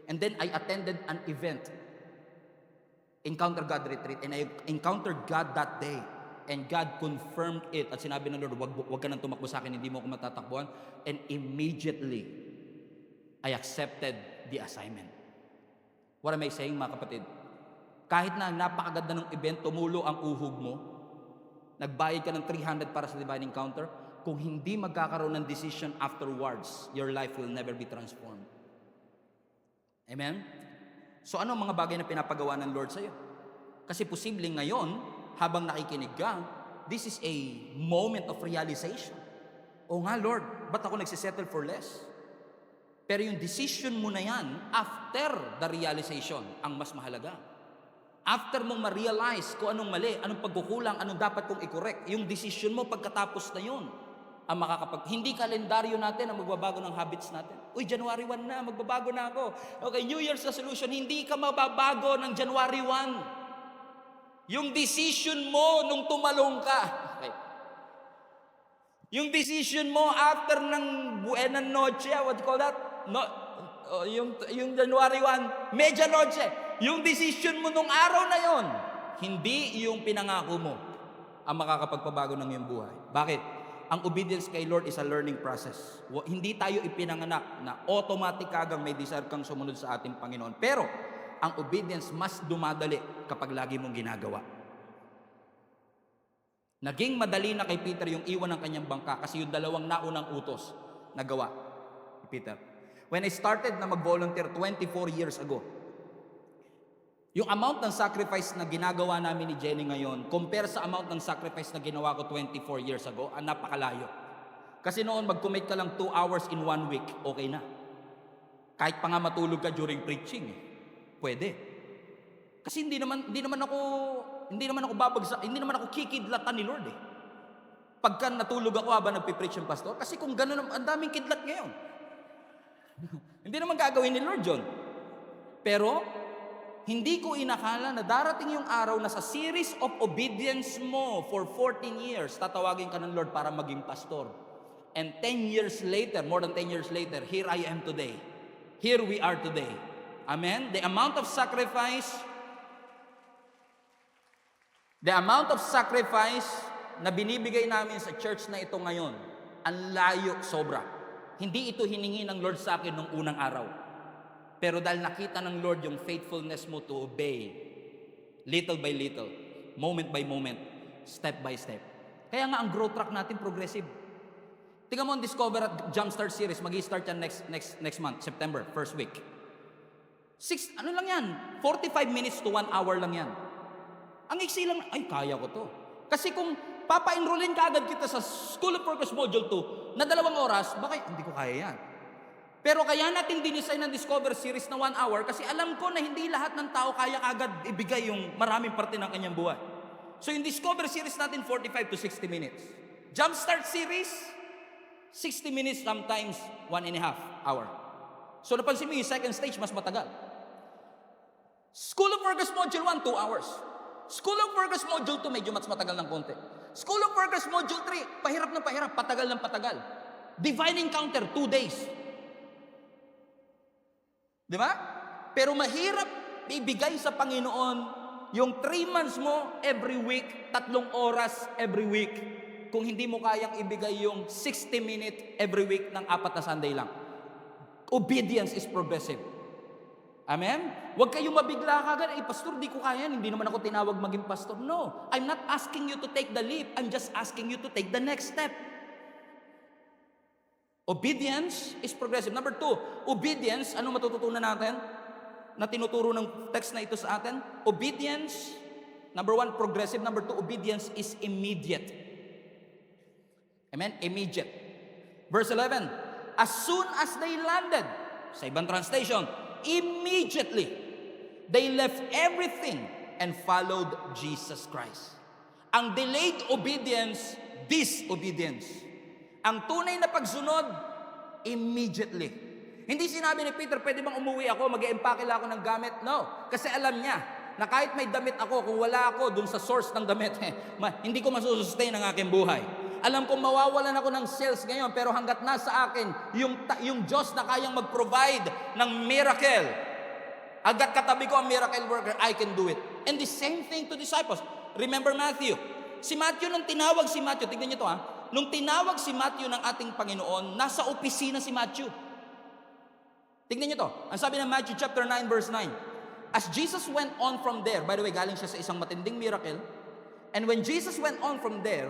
And then I attended an event, Encounter God Retreat, and I encountered God that day. And God confirmed it. At sinabi ng Lord, wag ka nang tumakbo sa akin, hindi mo ako matatakbuhan. And immediately, I accepted the assignment. What am I saying, mga kapatid? Kahit na napakaganda ng event, tumulo ang uhog mo, nagbayad ka ng 300 para sa divine encounter, kung hindi magkakaroon ng decision afterwards, your life will never be transformed. Amen? So ano ang mga bagay na pinapagawa ng Lord sa'yo? Kasi posibleng ngayon, habang nakikinig ka, this is a moment of realization. O nga Lord, ba't ako nagsisettle for less? Pero yung decision mo na yan, after the realization, ang mas mahalaga. After mong ma-realize kung anong mali, anong pagkukulang, anong dapat kong i-correct, yung decision mo pagkatapos na yun, ang hindi kalendaryo natin ang magbabago ng habits natin. Uy, January 1 na, magbabago na ako. Okay, New Year's resolution, hindi ka mababago ng January 1. Yung decision mo nung tumalong ka. Okay. Yung decision mo after ng Buena Noche, what do you call that? No, yung January 1, Medianoche. Yung decision mo nung araw na yon, hindi yung pinangako mo ang makakapagpabago ng iyong buhay. Bakit? Ang obedience kay Lord is a learning process. Hindi tayo ipinanganak na automatic kagang may desire kang sumunod sa ating Panginoon. Pero, ang obedience mas dumadali kapag lagi mong ginagawa. Naging madali na kay Peter yung iwan ng kanyang bangka kasi yung dalawang naunang utos nagawa ni Peter. When I started na mag-volunteer 24 years ago, yung amount ng sacrifice na ginagawa namin ni Jenny ngayon, compare sa amount ng sacrifice na ginawa ko 24 years ago, ang napakalayo. Kasi noon, mag-commit ka lang 2 hours in 1 week, okay na. Kahit pa nga matulog ka during preaching, pwede. Kasi hindi naman ako kikidlatan ni Lord . Pagka natulog ako habang nagpipreach yung pastor, kasi kung gano'n, ang daming kidlat ngayon. Hindi naman gagawin ni Lord yun. Pero, hindi ko inakala na darating yung araw na sa series of obedience mo for 14 years, tatawagin ka ng Lord para maging pastor. And 10 years later, more than 10 years later, here I am today. Here we are today. Amen? The amount of sacrifice na binibigay namin sa church na ito ngayon, ang layo sobra. Hindi ito hiningi ng Lord sa akin nung unang araw. Pero dahil nakita ng Lord yung faithfulness mo to obey, little by little, moment by moment, step by step. Kaya nga ang growth track natin progressive. Tingnan mo ang Discover at Jumpstart series, mag-i-start yan next month, September, first week. 45 minutes to 1 hour lang yan. Ang iksi lang, ay kaya ko to. Kasi kung papa-enrollin ka agad kita sa School of Focus Module 2 na 2 oras, baka hindi ko kaya yan. Pero kaya natin dinesign ng Discover series na 1 hour kasi alam ko na hindi lahat ng tao kaya agad ibigay yung maraming parte ng kanyang buhay. So yung Discover series natin, 45 to 60 minutes. Jumpstart series, 60 minutes, sometimes 1.5 hour. So napansin mo yung second stage, mas matagal. School of Focus Module 1, 2 hours. School of Focus Module 2, medyo mas matagal ng konti. School of Focus Module 3, pahirap na pahirap, patagal ng patagal. Divine Encounter, 2 days. Di ba? Pero mahirap ibigay sa Panginoon yung 3 months mo every week, 3 oras every week, kung hindi mo kayang ibigay yung 60-minute every week ng 4 na Sunday lang. Obedience is progressive. Amen? Huwag kayong mabigla kagad, pastor, di ko kaya, hindi naman ako tinawag maging pastor. No, I'm not asking you to take the leap. I'm just asking you to take the next step. Obedience is progressive. Number 2, obedience, ano matututunan natin na tinuturo ng text na ito sa atin? Obedience, number 1, progressive. Number 2, obedience is immediate. Amen? Immediate. Verse 11, as soon as they landed, sa ibang translation, immediately, they left everything and followed Jesus Christ. Ang delayed obedience, disobedience. Ang tunay na pagsunod, immediately. Hindi sinabi ni Peter, pwede bang umuwi ako, mag-e-empake lang ako ng gamit? No, kasi alam niya na kahit may damit ako, kung wala ako dun sa source ng damit, hindi ko masusustain ang aking buhay. Alam kong mawawalan ako ng sales ngayon, pero hanggat nasa akin, yung Diyos na kayang mag-provide ng miracle, hanggat katabi ko ang miracle worker, I can do it. And the same thing to disciples. Remember Matthew? Si Matthew, nung tinawag si Matthew, tignan niyo to nung tinawag si Matthew ng ating Panginoon, nasa opisina si Matthew. Tignan niyo to. Ang sabi ng Matthew chapter 9 verse 9. As Jesus went on from there, by the way, galing siya sa isang matinding miracle. And when Jesus went on from there,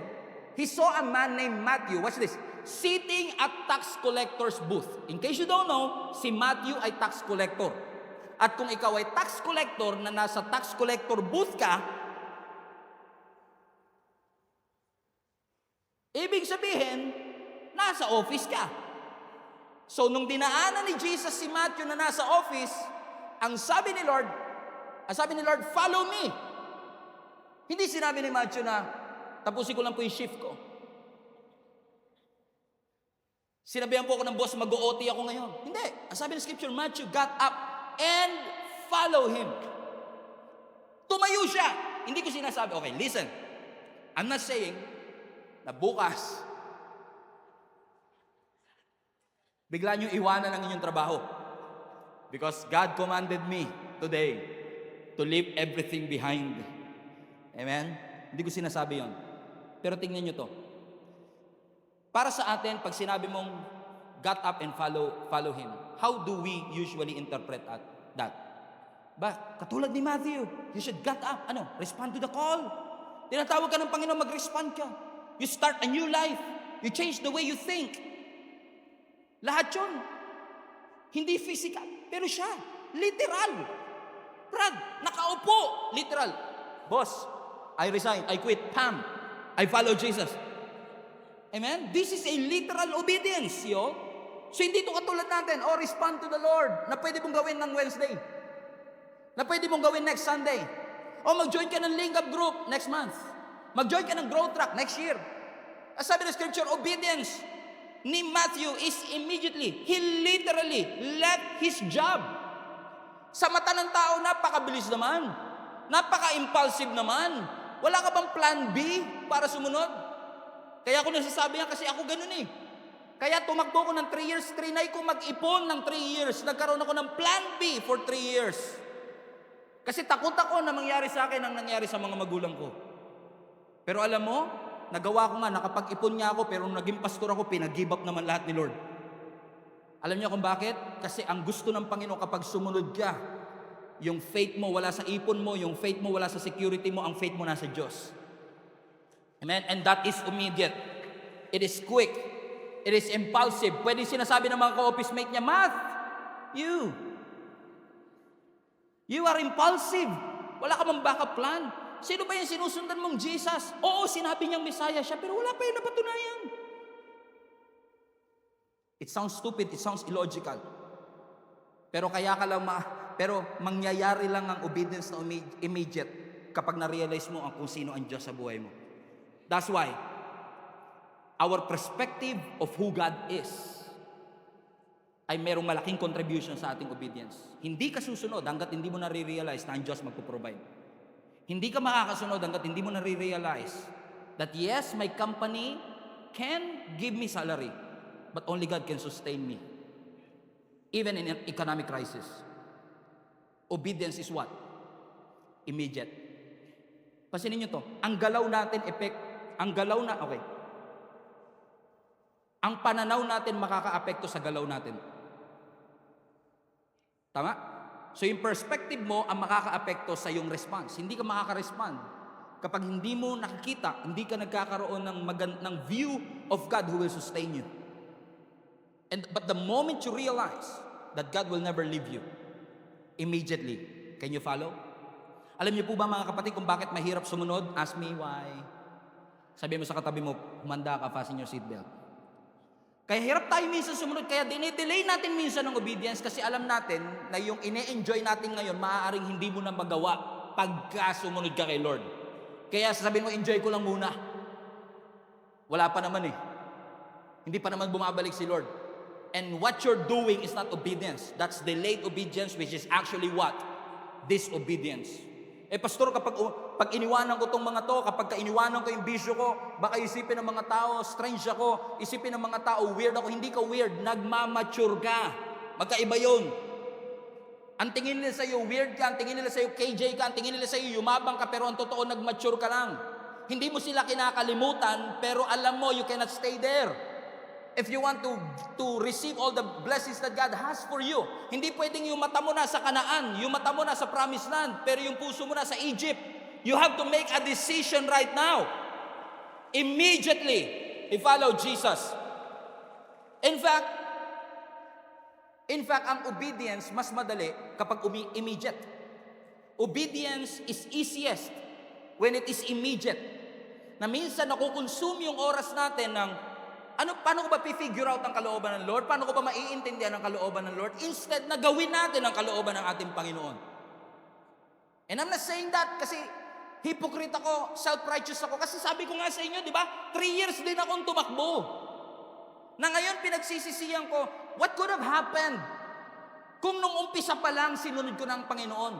he saw a man named Matthew, watch this, sitting at tax collector's booth. In case you don't know, si Matthew ay tax collector. At kung ikaw ay tax collector na nasa tax collector booth ka, ibig sabihin, nasa office ka. So, nung dinaanan ni Jesus si Matthew na nasa office, ang sabi ni Lord, Ang sabi ni Lord, follow me. Hindi sinabi ni Matthew na, tapusin ko lang po yung shift ko. Sinabihan po ako ng boss, mag-OT ako ngayon. Hindi. Ang sabi ng scripture, Matthew got up and follow him. Tumayo siya. Hindi ko sinasabi, okay, listen. I'm not saying na bukas, bigla nyo iwanan ang inyong trabaho. Because God commanded me today to leave everything behind. Amen? Hindi ko sinasabi yon. Pero tingnan nyo to. Para sa atin, pag sinabi mong got up and follow him, how do we usually interpret that? Katulad ni Matthew, you should get up, respond to the call. Tinatawag ka ng Panginoon, mag-respond ka. You start a new life. You change the way you think. Lahat yun. Hindi physical, pero siya, literal. Brad, nakaupo, literal. Boss, I resign, I quit, Pam, I follow Jesus. Amen? This is a literal obedience, yo. So hindi ito katulad natin, respond to the Lord, na pwede mong gawin ng Wednesday. Na pwede mong gawin next Sunday. Mag-join ka ng link up group next month. Mag-join ka ng growth track next year. As sabi ng scripture, obedience ni Matthew is immediately. He literally left his job. Sa mata ng tao, napakabilis naman. Napaka-impulsive naman. Wala ka bang plan B para sumunod? Kaya ako nasasabi yan kasi ako ganun eh. Kaya tumakbo ko ng 3 years, trinay ko mag-ipon ng 3 years. Nagkaroon ako ng plan B for 3 years. Kasi takot ako na mangyari sa akin ang nangyari sa mga magulang ko. Pero alam mo, nagawa ko nga, nakapag-ipon niya ako, pero nung naging pastor ako, pinag-give up naman lahat ni Lord. Alam niyo kung bakit? Kasi ang gusto ng Panginoon kapag sumunod ka, yung faith mo wala sa ipon mo, yung faith mo wala sa security mo, ang faith mo nasa Diyos. Amen? And that is immediate. It is quick. It is impulsive. Pwede sinasabi ng mga ka-office mate niya, Math, you are impulsive. Wala ka bang backup plan? Sino ba yung sinusundan mong Jesus? Oo, sinabi niyang Messiah siya, pero wala pa yung napatunayan. It sounds stupid, it sounds illogical. Pero pero mangyayari lang ang obedience na immediate kapag na-realize mo kung sino ang Diyos sa buhay mo. That's why our perspective of who God is ay merong malaking contribution sa ating obedience. Hindi ka susunod hanggat hindi mo nare-realize na ang Diyos magpo-provide. Hindi ka makakasunod hanggat hindi mo nare-realize that yes, my company can give me salary, but only God can sustain me. Even in an economic crisis. Obedience is what? Immediate. Pasinin nyo to. Ang galaw natin ang pananaw natin makaka-apekto sa galaw natin. Tama? So yung perspective mo ang makaka-apekto sa yung response. Hindi ka makaka-respond. Kapag hindi mo nakikita, hindi ka nagkakaroon ng view of God who will sustain you. But the moment you realize that God will never leave you, immediately, can you follow? Alam niyo po ba mga kapatid kung bakit mahirap sumunod? Ask me why. Sabi mo sa katabi mo, humanda ka, fasten your seatbelt. Kaya hirap tayo minsan sumunod, kaya dinidelay natin minsan ng obedience kasi alam natin na yung ine-enjoy natin ngayon, maaaring hindi mo na magawa pagka sumunod ka kay Lord. Kaya sasabihin mo, enjoy ko lang muna. Wala pa naman eh. Hindi pa naman bumabalik si Lord. And what you're doing is not obedience. That's delayed obedience, which is actually what? Disobedience. Pastor, pag iniwanan ko tong mga to, kapag iniwanan ko yung bisyo ko, baka isipin ng mga tao, strange ako, isipin ng mga tao, weird ako. Hindi ka weird, nagmamature ka. Magkaiba yun. Ang tingin nila sa'yo, weird ka, ang tingin nila sa'yo, KJ ka, ang tingin nila sa'yo, yumabang ka, pero ang totoo, nagmature ka lang. Hindi mo sila kinakalimutan, pero alam mo, you cannot stay there. If you want to receive all the blessings that God has for you, hindi pwedeng yung mata mo na sa Kanaan, yung mata mo na sa Promised Land, pero yung puso mo na sa Egypt. You have to make a decision right now. Immediately, i-follow Jesus. In fact, ang obedience mas madali kapag immediate. Obedience is easiest when it is immediate. Na minsan nakukonsume yung oras natin ng paano ko ba i-figure out ang kalooban ng Lord? Paano ko ba maiintindihan ang kalooban ng Lord? Instead na gawin natin ang kalooban ng ating Panginoon. And I'm not saying that kasi hypocrite ako, self-righteous ako. Kasi sabi ko nga sa inyo, di ba? 3 years din akong tumakbo. Na ngayon pinagsisisihan ko, what could have happened kung nung umpisa pa lang sinunod ko ng Panginoon?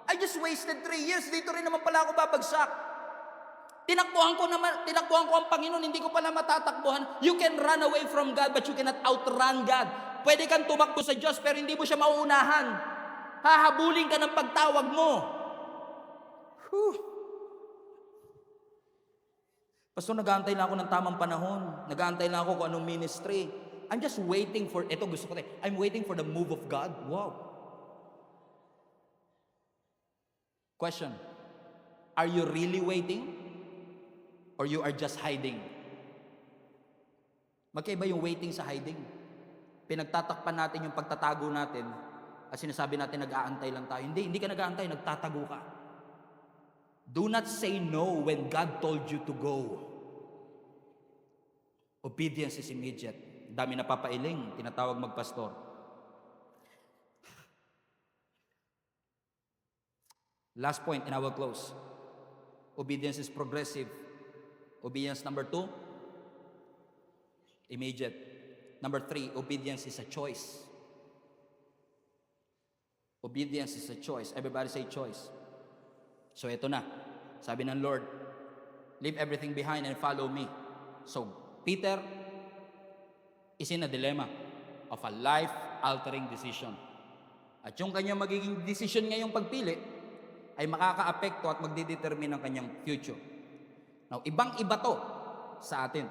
I just wasted 3 years. Dito rin naman pala ako babagsak. Tinakbuhan ko ang Panginoon, hindi ko pala matatakbuhan. You can run away from God, but you cannot outrun God. Pwede kang tumakbo sa Diyos, pero hindi mo siya mauunahan. Hahabulin ka ng pagtawag mo. Whew. Pastor, nag-aantay lang ako ng tamang panahon. Nag-aantay lang ako kung anong ministry. I'm just waiting for, ito gusto ko tayo, I'm waiting for the move of God. Wow. Question, are you really waiting? Or you are just hiding? Magkaiba yung waiting sa hiding. Pinagtatakpan natin yung pagtatago natin at sinasabi natin nag-aantay lang tayo. Hindi ka nag-aantay, nagtatago ka. Do not say no when God told you to go. Obedience is immediate. Dami na papailing, tinatawag magpastor. Last point and I will close. Obedience is progressive. Obedience number 2, immediate. Number 3, obedience is a choice. Obedience is a choice. Everybody say choice. So ito na. Sabi ng Lord, leave everything behind and follow me. So Peter is in a dilemma of a life-altering decision. At yung kanyang magiging decision ngayong pagpili ay makaka-apekto at magdidetermine ng kanyang future. Now, ibang-iba to sa atin.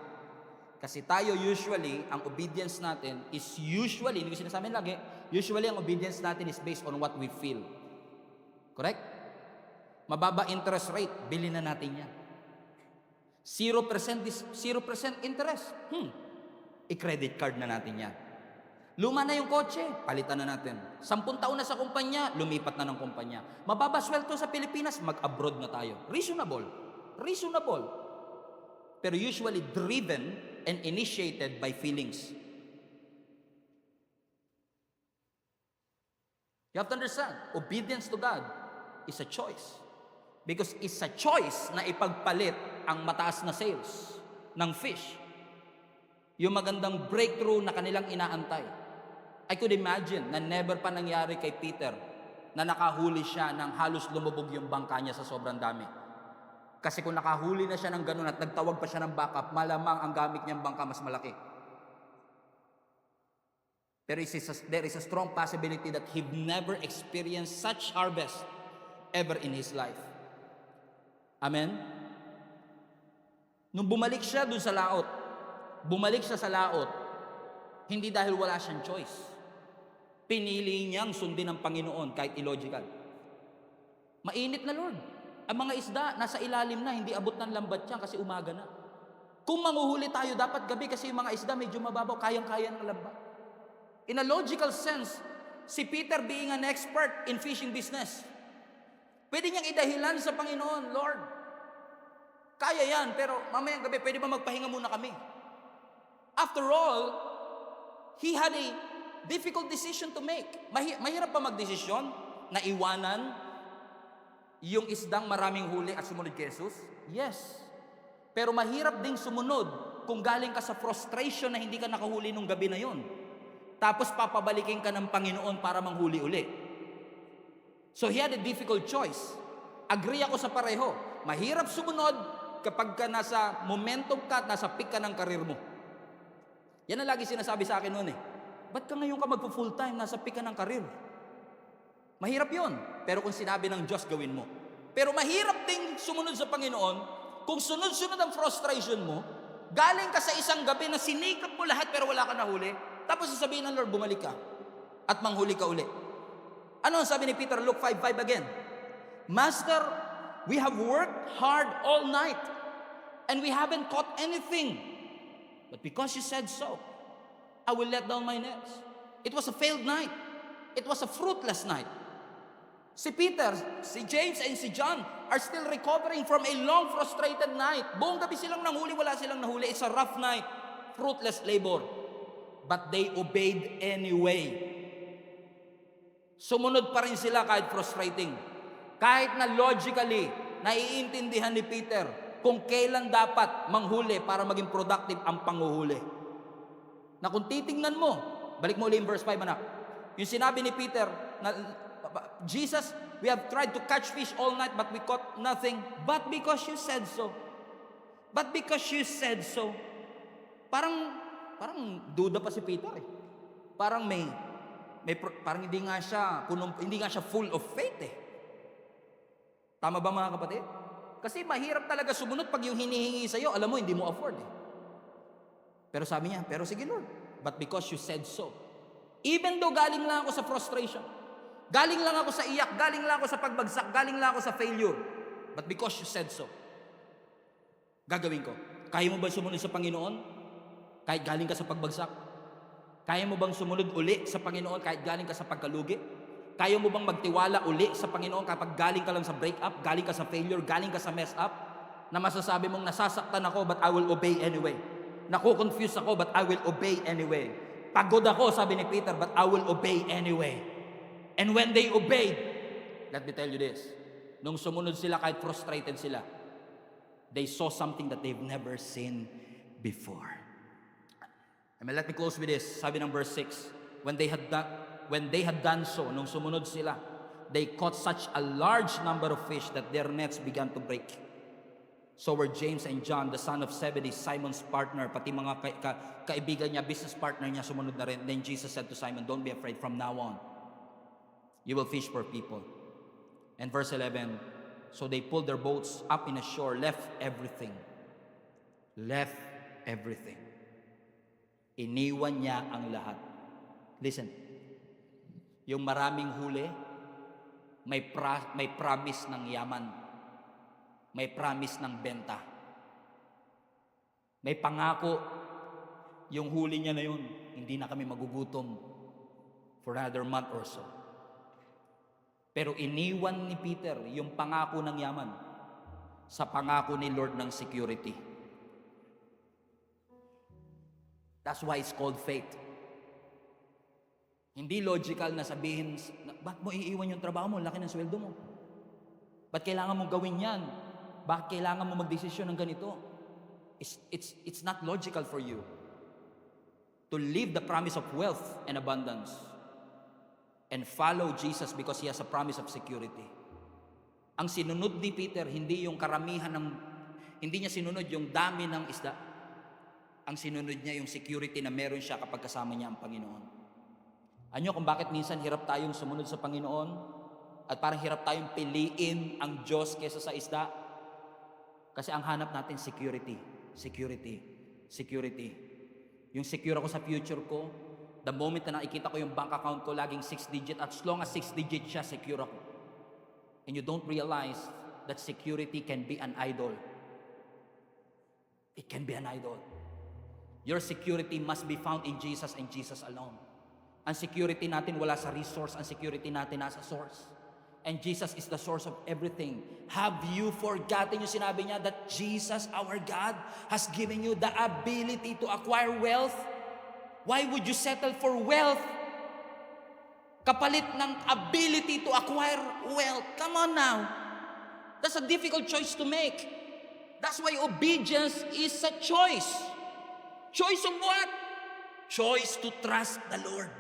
Kasi tayo usually, ang obedience natin is usually, hindi ko sinasabi lagi, usually ang obedience natin is based on what we feel. Correct? Mababa interest rate, bilhin na natin yan. 0% interest. I-credit card na natin yan. Luma na yung kotse, palitan na natin. 10 taon na sa kumpanya, lumipat na ng kumpanya. Mababa sweldo sa Pilipinas, mag-abroad na tayo. Reasonable. Pero usually driven and initiated by feelings. You have to understand, obedience to God is a choice. Because it's a choice na ipagpalit ang mataas na sales ng fish. Yung magandang breakthrough na kanilang inaantay. I could imagine na never pa nangyari kay Peter na nakahuli siya ng halos lumubog yung bangka niya sa sobrang dami. Kasi kung nakahuli na siya ng ganun at nagtawag pa siya ng backup, malamang ang gamit niyang bangka mas malaki. Pero there is a strong possibility that he never experienced such harvest ever in his life. Amen? Nung bumalik siya dun sa laot, hindi dahil wala siyang choice. Pinili niyang sundin ng Panginoon kahit illogical. Mainit na, Lord. Ang mga isda, nasa ilalim na, hindi abot ng lambat yan kasi umaga na. Kung manguhuli tayo, dapat gabi kasi yung mga isda medyo mababaw, kayang-kaya ng lambat. In a logical sense, si Peter being an expert in fishing business, pwede niyang idahilan sa Panginoon, Lord, kaya yan, pero mamayang gabi, pwede ba magpahinga muna kami? After all, he had a difficult decision to make. Mahirap pa magdesisyon na iwanan yung isdang maraming huli at sumunod kay Jesus? Yes. Pero mahirap ding sumunod kung galing ka sa frustration na hindi ka nakahuli nung gabi na yon. Tapos papabalikin ka ng Panginoon para manghuli uli. So he had a difficult choice. Agree ako sa pareho. Mahirap sumunod kapag ka nasa momentum ka at nasa peak ka ng karir mo. Yan ang lagi sinasabi sa akin noon eh. Ba't ka ngayon ka magpo-full time, nasa peak ka ng karir? Mahirap yon. Pero kung sinabi ng Diyos, gawin mo. Pero mahirap ding sumunod sa Panginoon kung sunod-sunod ang frustration mo, galing ka sa isang gabi na sinikap mo lahat pero wala ka nahuli, tapos sasabihin ng Lord, bumalik ka at manghuli ka uli. Ano ang sabi ni Peter, Luke 5:5 again? Master, we have worked hard all night and we haven't caught anything. But because you said so, I will let down my nets. It was a failed night. It was a fruitless night. Si Peter, si James, and si John are still recovering from a long, frustrated night. Buong gabi silang nanghuli, wala silang nahuli. It's a rough night, fruitless labor. But they obeyed anyway. Sumunod pa rin sila kahit frustrating. Kahit na logically, naiintindihan ni Peter kung kailan dapat manghuli para maging productive ang panghuhuli. Na kung titingnan mo, balik mo ulit yung verse 5, anak. Yung sinabi ni Peter, na, Jesus, we have tried to catch fish all night but we caught nothing. But because you said so. But because you said so. Parang duda pa si Peter eh. Parang parang hindi nga siya full of faith eh. Tama ba mga kapatid? Kasi mahirap talaga sumunod pag yung hinihingi sa'yo, alam mo, hindi mo afford eh. Pero sabi niya, pero sige Lord, but because you said so. Even though galing lang ako sa frustration, galing lang ako sa iyak, galing lang ako sa pagbagsak, galing lang ako sa failure, but because you said so, gagawin ko. Kaya mo ba sumunod sa Panginoon kahit galing ka sa pagbagsak? Kaya mo bang sumunod uli sa Panginoon kahit galing ka sa pagkalugi? Kaya mo bang magtiwala uli sa Panginoon kapag galing ka lang sa breakup, galing ka sa failure, galing ka sa mess up? Na masasabi mong nasasaktan ako but I will obey anyway. Naku-confuse ako but I will obey anyway. Pagod ako, sabi ni Peter, but I will obey anyway. And when they obeyed, let me tell you this, nung sumunod sila kahit frustrated sila, they saw something that they've never seen before. I mean, let me close with this. Sabi ng verse 6, when they had done so, nung sumunod sila, they caught such a large number of fish that their nets began to break. So were James and John, the son of Zebedee, Simon's partner, pati mga kaibigan niya, business partner niya, sumunod na rin. Then Jesus said to Simon, don't be afraid, from now on, you will fish for people. And verse 11, so they pulled their boats up in a shore, left everything. Left everything. Iniwan niya ang lahat. Listen, yung maraming huli, may promise ng yaman. May promise ng benta. May pangako, yung huli niya na yun, hindi na kami magugutom for another month or so. Pero iniwan ni Peter yung pangako ng yaman sa pangako ni Lord ng security. That's why it's called faith. Hindi logical na sabihin, bakit mo iiwan yung trabaho mo? Laki ng sweldo mo. Ba't kailangan mong gawin yan? Bakit kailangan mo magdesisyon ng ganito? It's not logical for you to live the promise of wealth and abundance and follow Jesus because He has a promise of security. Ang sinunod ni Peter, hindi yung karamihan hindi niya sinunod yung dami ng isda. Ang sinunod niya yung security na meron siya kapag kasama niya ang Panginoon. Ano kung bakit minsan hirap tayong sumunod sa Panginoon at parang hirap tayong piliin ang Diyos kaysa sa isda? Kasi ang hanap natin security, security, security. Yung secure ako sa future ko, the moment na nakikita ko yung bank account ko laging 6 digit, at as long as 6 digit siya, secure ako. And you don't realize that security can be an idol. It can be an idol. Your security must be found in Jesus and Jesus alone. Ang security natin wala sa resource, ang security natin nasa source. And Jesus is the source of everything. Have you forgotten yung sinabi niya that Jesus, our God, has given you the ability to acquire wealth? Why would you settle for wealth kapalit ng ability to acquire wealth? Come on now. That's a difficult choice to make. That's why obedience is a choice. Choice of what? Choice to trust the Lord.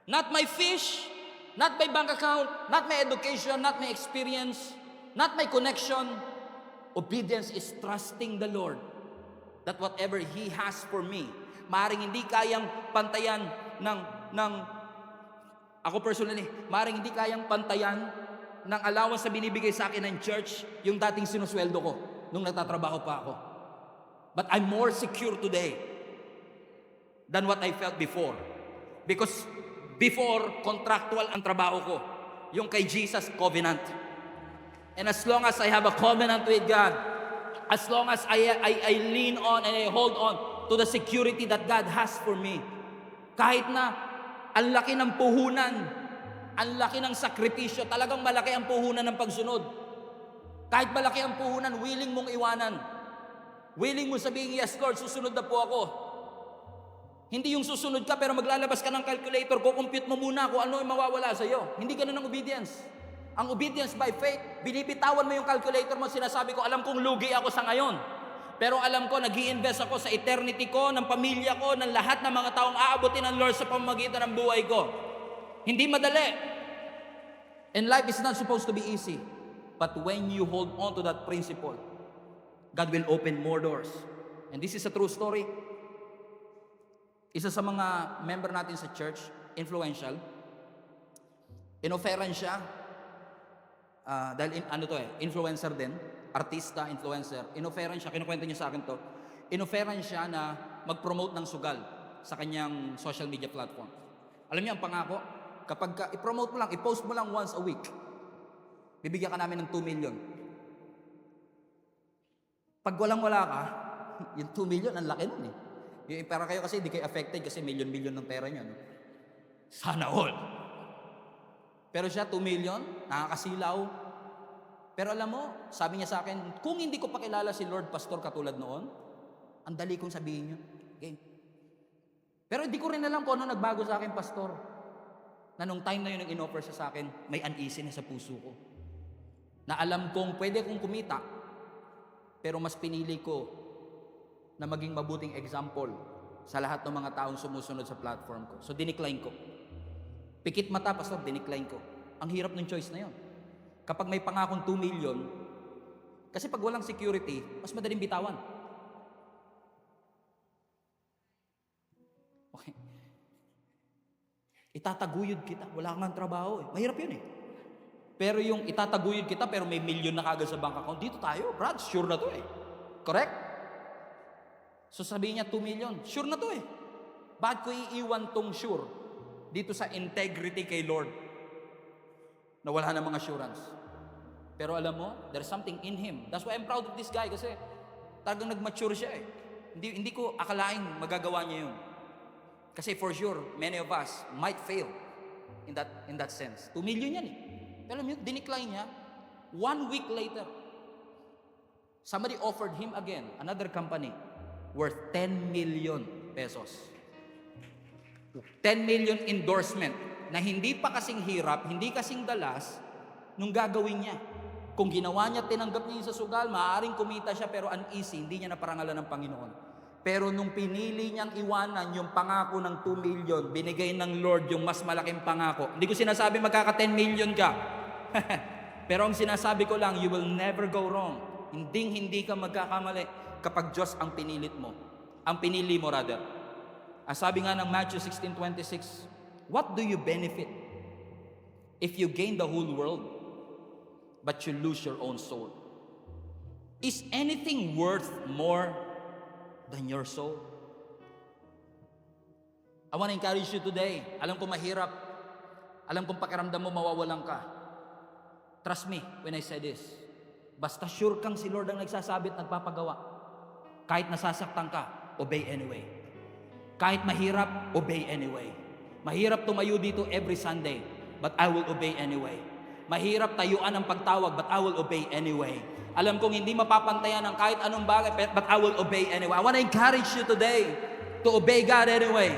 Not my fish, not my bank account, not my education, not my experience, not my connection. Obedience is trusting the Lord that whatever He has for me, maaaring hindi kayang pantayan ako personally, maaaring hindi kayang pantayan ng allowance na binibigay sa akin ng church yung dating sinusweldo ko nung nagtatrabaho pa ako. But I'm more secure today than what I felt before. Because before, contractual ang trabaho ko. Yung kay Jesus, covenant. And as long as I have a covenant with God, as long as I lean on and I hold on to the security that God has for me, kahit na ang laki ng puhunan, ang laki ng sakripisyo, talagang malaki ang puhunan ng pagsunod. Kahit malaki ang puhunan, willing mong iwanan. Willing mo sabihin, yes Lord, susunod na po ako. Hindi yung susunod ka pero maglalabas ka ng calculator, kukompute mo muna kung ano yung mawawala sa iyo. Hindi ganun ang obedience. Ang obedience by faith, binibitawan mo yung calculator mo, sinasabi ko, alam kong lugi ako sa ngayon. Pero alam ko, nag-i-invest ako sa eternity ko, ng pamilya ko, ng lahat ng mga taong aabutin ng Lord sa pamamagitan ng buhay ko. Hindi madali. And life is not supposed to be easy. But when you hold on to that principle, God will open more doors. And this is a true story. Isa sa mga member natin sa church, influential, inoferan siya, dahil influencer din, artista, influencer, inoferan siya, kinukwento niya sa akin to, inoferan siya na mag-promote ng sugal sa kanyang social media platform. Alam niyo ang pangako, kapag i-promote mo lang, i-post mo lang once a week, bibigyan ka namin ng 2 million. Pag walang-wala ka, yung 2 million, ang laki nun eh. Para kayo kasi hindi kayo affected kasi million-million ng pera niya. No? Sana all. Pero siya, 2 million, nakakasilaw. Pero alam mo, sabi niya sa akin, kung hindi ko pakilala si Lord Pastor katulad noon, ang dali kong sabihin niyo. Okay. Pero hindi ko rin alam kung ano nagbago sa akin, Pastor. Na nung time na yun, ang in-offer siya sa akin, may uneasiness sa puso ko. Na alam kong pwede kong kumita, pero mas pinili ko na maging mabuting example sa lahat ng mga taong sumusunod sa platform ko. So, dinicline ko. Pikit mata, Pastor, dinicline ko. Ang hirap ng choice na yon. Kapag may pangakong 2 million, kasi pag walang security, mas madaling bitawan. Okay. Itataguyod kita, wala kang trabaho eh. Mahirap yun eh. Pero yung itataguyod kita pero may million na kagad sa bank account, dito tayo, Brad, sure na to eh. Correct? So sabihin niya 2 million, sure na to eh. Bakit ko iiwan tong sure dito sa integrity kay Lord na wala na mga assurance? Pero alam mo, there's something in Him. That's why I'm proud of this guy kasi talagang nag-mature siya eh. Hindi ko akalaing magagawa niya yun. Kasi for sure, many of us might fail in that sense. 2 million yan eh. Pero alam niyo, dinicline niya. 1 week later, somebody offered him again, another company, worth 10 million pesos. 10 million endorsement na hindi pa kasing hirap, hindi kasing dalas nung gagawin niya. Kung ginawa niya, tinanggap niya sa sugal, maaaring kumita siya pero uneasy, hindi niya naparangalan ng Panginoon. Pero nung pinili niyang iwanan yung pangako ng 2 million, binigay ng Lord yung mas malaking pangako. Hindi ko sinasabi magkaka 10 million ka. Pero ang sinasabi ko lang, you will never go wrong. Hindi ka magkakamali kapag Diyos ang pinilit mo. Ang pinili mo rather. Ang sabi nga ng Matthew 16:26, what do you benefit if you gain the whole world but you lose your own soul? Is anything worth more than your soul? I want to encourage you today. Alam ko mahirap. Alam kong pakiramdam mo mawawalan ka. Trust me when I say this. Basta sure kang si Lord ang nagsasabi at nagpapagawa. Kahit nasasaktan ka, obey anyway. Kahit mahirap, obey anyway. Mahirap tumayo dito every Sunday, but I will obey anyway. Mahirap tayuan ang pagtawag, but I will obey anyway. Alam kong hindi mapapantayan ng kahit anong bagay, but I will obey anyway. I want to encourage you today to obey God anyway.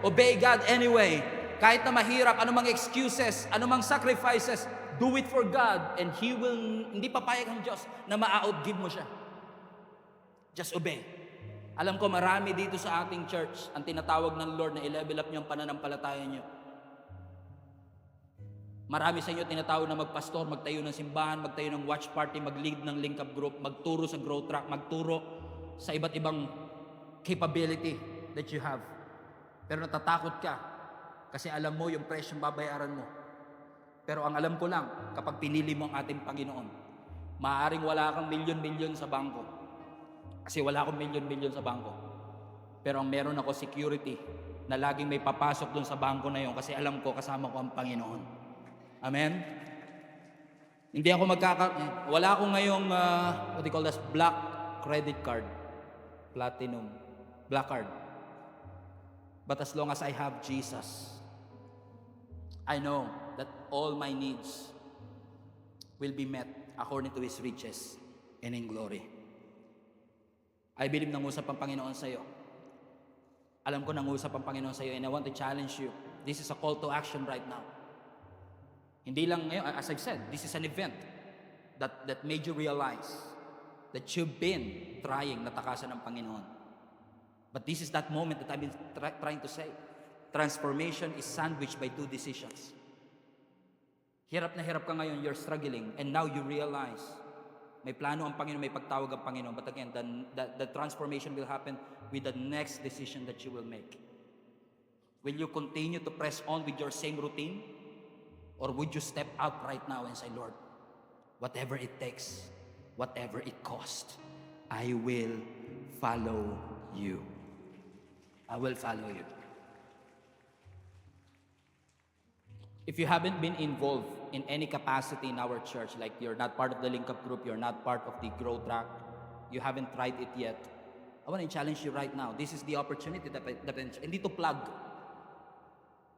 Obey God anyway. Kahit na mahirap, anumang excuses, anumang sacrifices, do it for God and He will, hindi papayag ang Diyos na ma-outgive mo siya. Just obey. Alam ko marami dito sa ating church ang tinatawag ng Lord na i-level up niyo ang pananampalataya niyo. Marami sa inyo tinatawag na magpastor, magtayo ng simbahan, magtayo ng watch party, mag-lead ng link up group, magturo sa growth track, magturo sa iba't ibang capability that you have. Pero natatakot ka kasi alam mo yung presyong babayaran mo. Pero ang alam ko lang, kapag pinili mo ang ating Panginoon, maaaring wala kang milyon-milyon sa bangko. Kasi wala akong milyon-milyon sa bangko. Pero ang meron ako security na laging may papasok dun sa bangko na yun kasi alam ko kasama ko ang Panginoon. Amen? Hindi ako wala akong ngayong, what do you call this, black credit card. Platinum. Black card. But as long as I have Jesus, I know that all my needs will be met according to His riches and in glory. I believe nangusap ang Panginoon sa iyo. Alam ko nangusap ang Panginoon sa iyo and I want to challenge you. This is a call to action right now. Hindi lang ngayon, as I've said, this is an event that made you realize that you've been trying na takasan ng Panginoon. But this is that moment that I've been trying to say. Transformation is sandwiched by two decisions. Hirap na hirap ka ngayon, you're struggling, and now you realize, may plano ang Panginoon, may pagtawag ang Panginoon, but again, the transformation will happen with the next decision that you will make. Will you continue to press on with your same routine? Or would you step out right now and say, Lord, whatever it takes, whatever it costs, I will follow you. I will follow you. If you haven't been involved in any capacity in our church, like you're not part of the Link Up group, you're not part of the Grow Track, you haven't tried it yet, I want to challenge you right now. This is the opportunity that hindi to plug.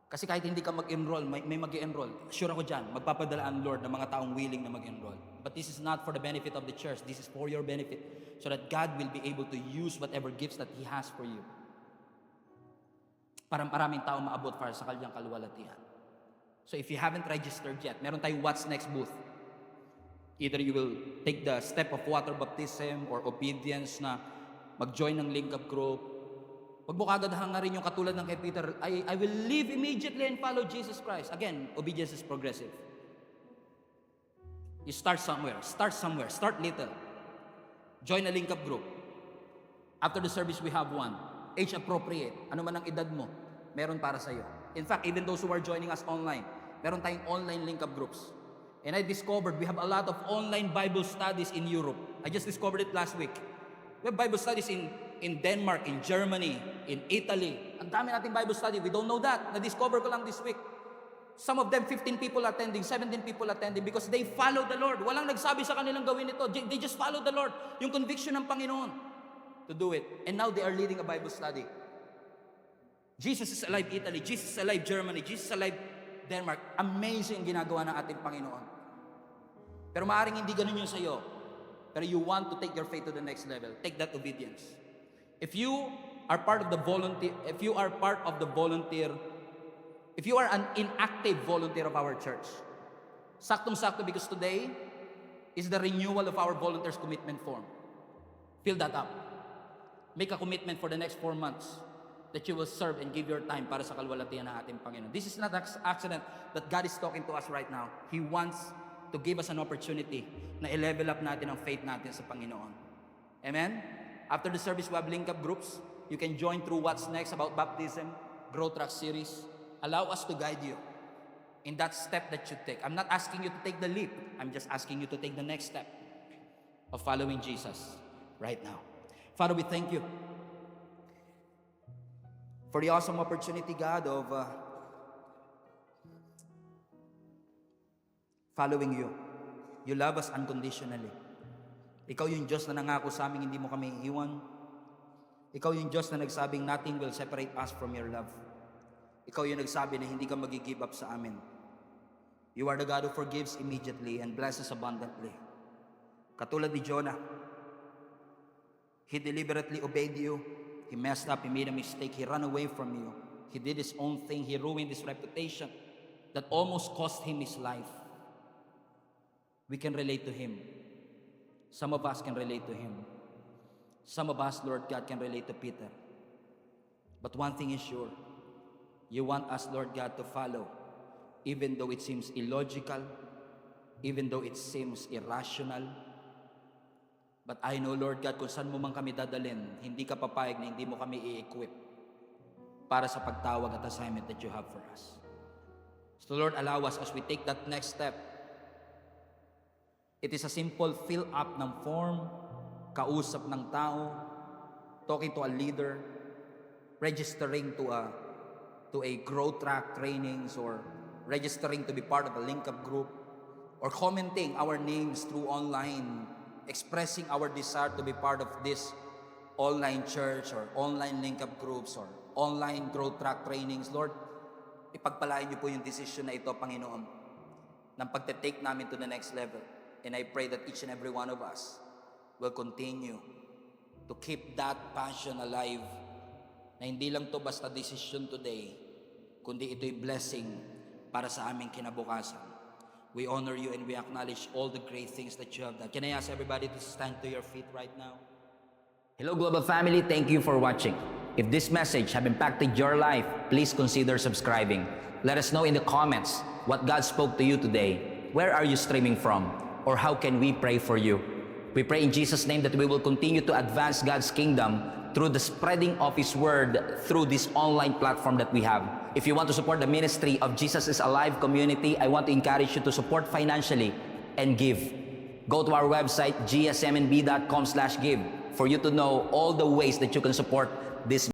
Kasi kahit hindi ka mag-enroll, may mag-enroll. Sure ako dyan, magpapadala ang Lord ng mga taong willing na mag-enroll. But this is not for the benefit of the church. This is for your benefit. So that God will be able to use whatever gifts that He has for you. Para maraming tao maabot para sa kanyang kaluwalhatian. So if you haven't registered yet, meron tayong What's Next booth. Either you will take the step of water baptism or obedience na mag-join ng Link Up group. Pag mo kagad hangarin yung katulad ng kay Peter, I will leave immediately and follow Jesus Christ. Again, obedience is progressive. You start somewhere, start little. Join a Link Up group. After the service, we have one. Age appropriate. Ano man ang edad mo, meron para sa iyo. In fact, even those who are joining us online, meron tayong online Link Up groups. And I discovered we have a lot of online Bible studies in Europe. I just discovered it last week. We have Bible studies in Denmark, in Germany, in Italy. Ang dami nating Bible study. We don't know that. Na-discover ko lang this week. Some of them, 15 people attending, 17 people attending because they follow the Lord. Walang nagsabi sa kanilang gawin ito. They just follow the Lord. Yung conviction ng Panginoon to do it. And now they are leading a Bible study. Jesus is alive Italy. Jesus is alive Germany. Jesus is alive Denmark. Amazing ginagawa ng ating Panginoon. Pero maaaring hindi ganun yung sa'yo. Pero you want to take your faith to the next level. Take that obedience. If you are part of the volunteer, if you are an inactive volunteer of our church, saktong-sakto because today is the renewal of our volunteers commitment form. Fill that up. Make a commitment for the next 4 months that you will serve and give your time para sa kalwalhatian ng ating Panginoon. This is not an accident that God is talking to us right now. He wants to give us an opportunity na i-level up natin ang faith natin sa Panginoon. Amen? After the service, we have Link Up groups. You can join through What's Next about baptism, Grow Track series. Allow us to guide you in that step that you take. I'm not asking you to take the leap. I'm just asking you to take the next step of following Jesus right now. Father, we thank you for the awesome opportunity, God, of following you. You love us unconditionally. Ikaw yung Diyos na nangako sa amin, hindi mo kami iiwan. Ikaw yung Diyos na nagsabing nothing will separate us from your love. Ikaw yung nagsabi na hindi ka mag-give up sa amin. You are the God who forgives immediately and blesses abundantly. Katulad ni Jonah, he deliberately obeyed you. He messed up, he made a mistake, he ran away from you. He did his own thing, he ruined his reputation that almost cost him his life. We can relate to him. Some of us can relate to him. Some of us, Lord God, can relate to Peter. But one thing is sure, you want us, Lord God, to follow, even though it seems illogical, even though it seems irrational. But I know, Lord God, kung saan mo man kami dadalhin, hindi ka papayag na hindi mo kami i-equip para sa pagtawag at assignment that you have for us. So Lord, allow us as we take that next step. It is a simple fill up ng form, kausap ng tao, talking to a leader, registering to a Grow Track trainings, or registering to be part of a Link Up group, or commenting our names through online, expressing our desire to be part of this online church or online Link Up groups or online Grow Track trainings. Lord, ipagpalain niyo po yung decision na ito, Panginoon, ng pagte-take namin to the next level. And I pray that each and every one of us will continue to keep that passion alive, na hindi lang to basta decision today, kundi ito'y blessing para sa aming kinabukasan. We honor you and we acknowledge all the great things that you have done. Can I ask everybody to stand to your feet right now? Hello, Global Family. Thank you for watching. If this message have impacted your life, please consider subscribing. Let us know in the comments what God spoke to you today. Where are you streaming from? Or how can we pray for you? We pray in Jesus' name that we will continue to advance God's kingdom through the spreading of His Word through this online platform that we have. If you want to support the ministry of Jesus is Alive community, I want to encourage you to support financially and give. Go to our website, gsmnb.com/give, for you to know all the ways that you can support this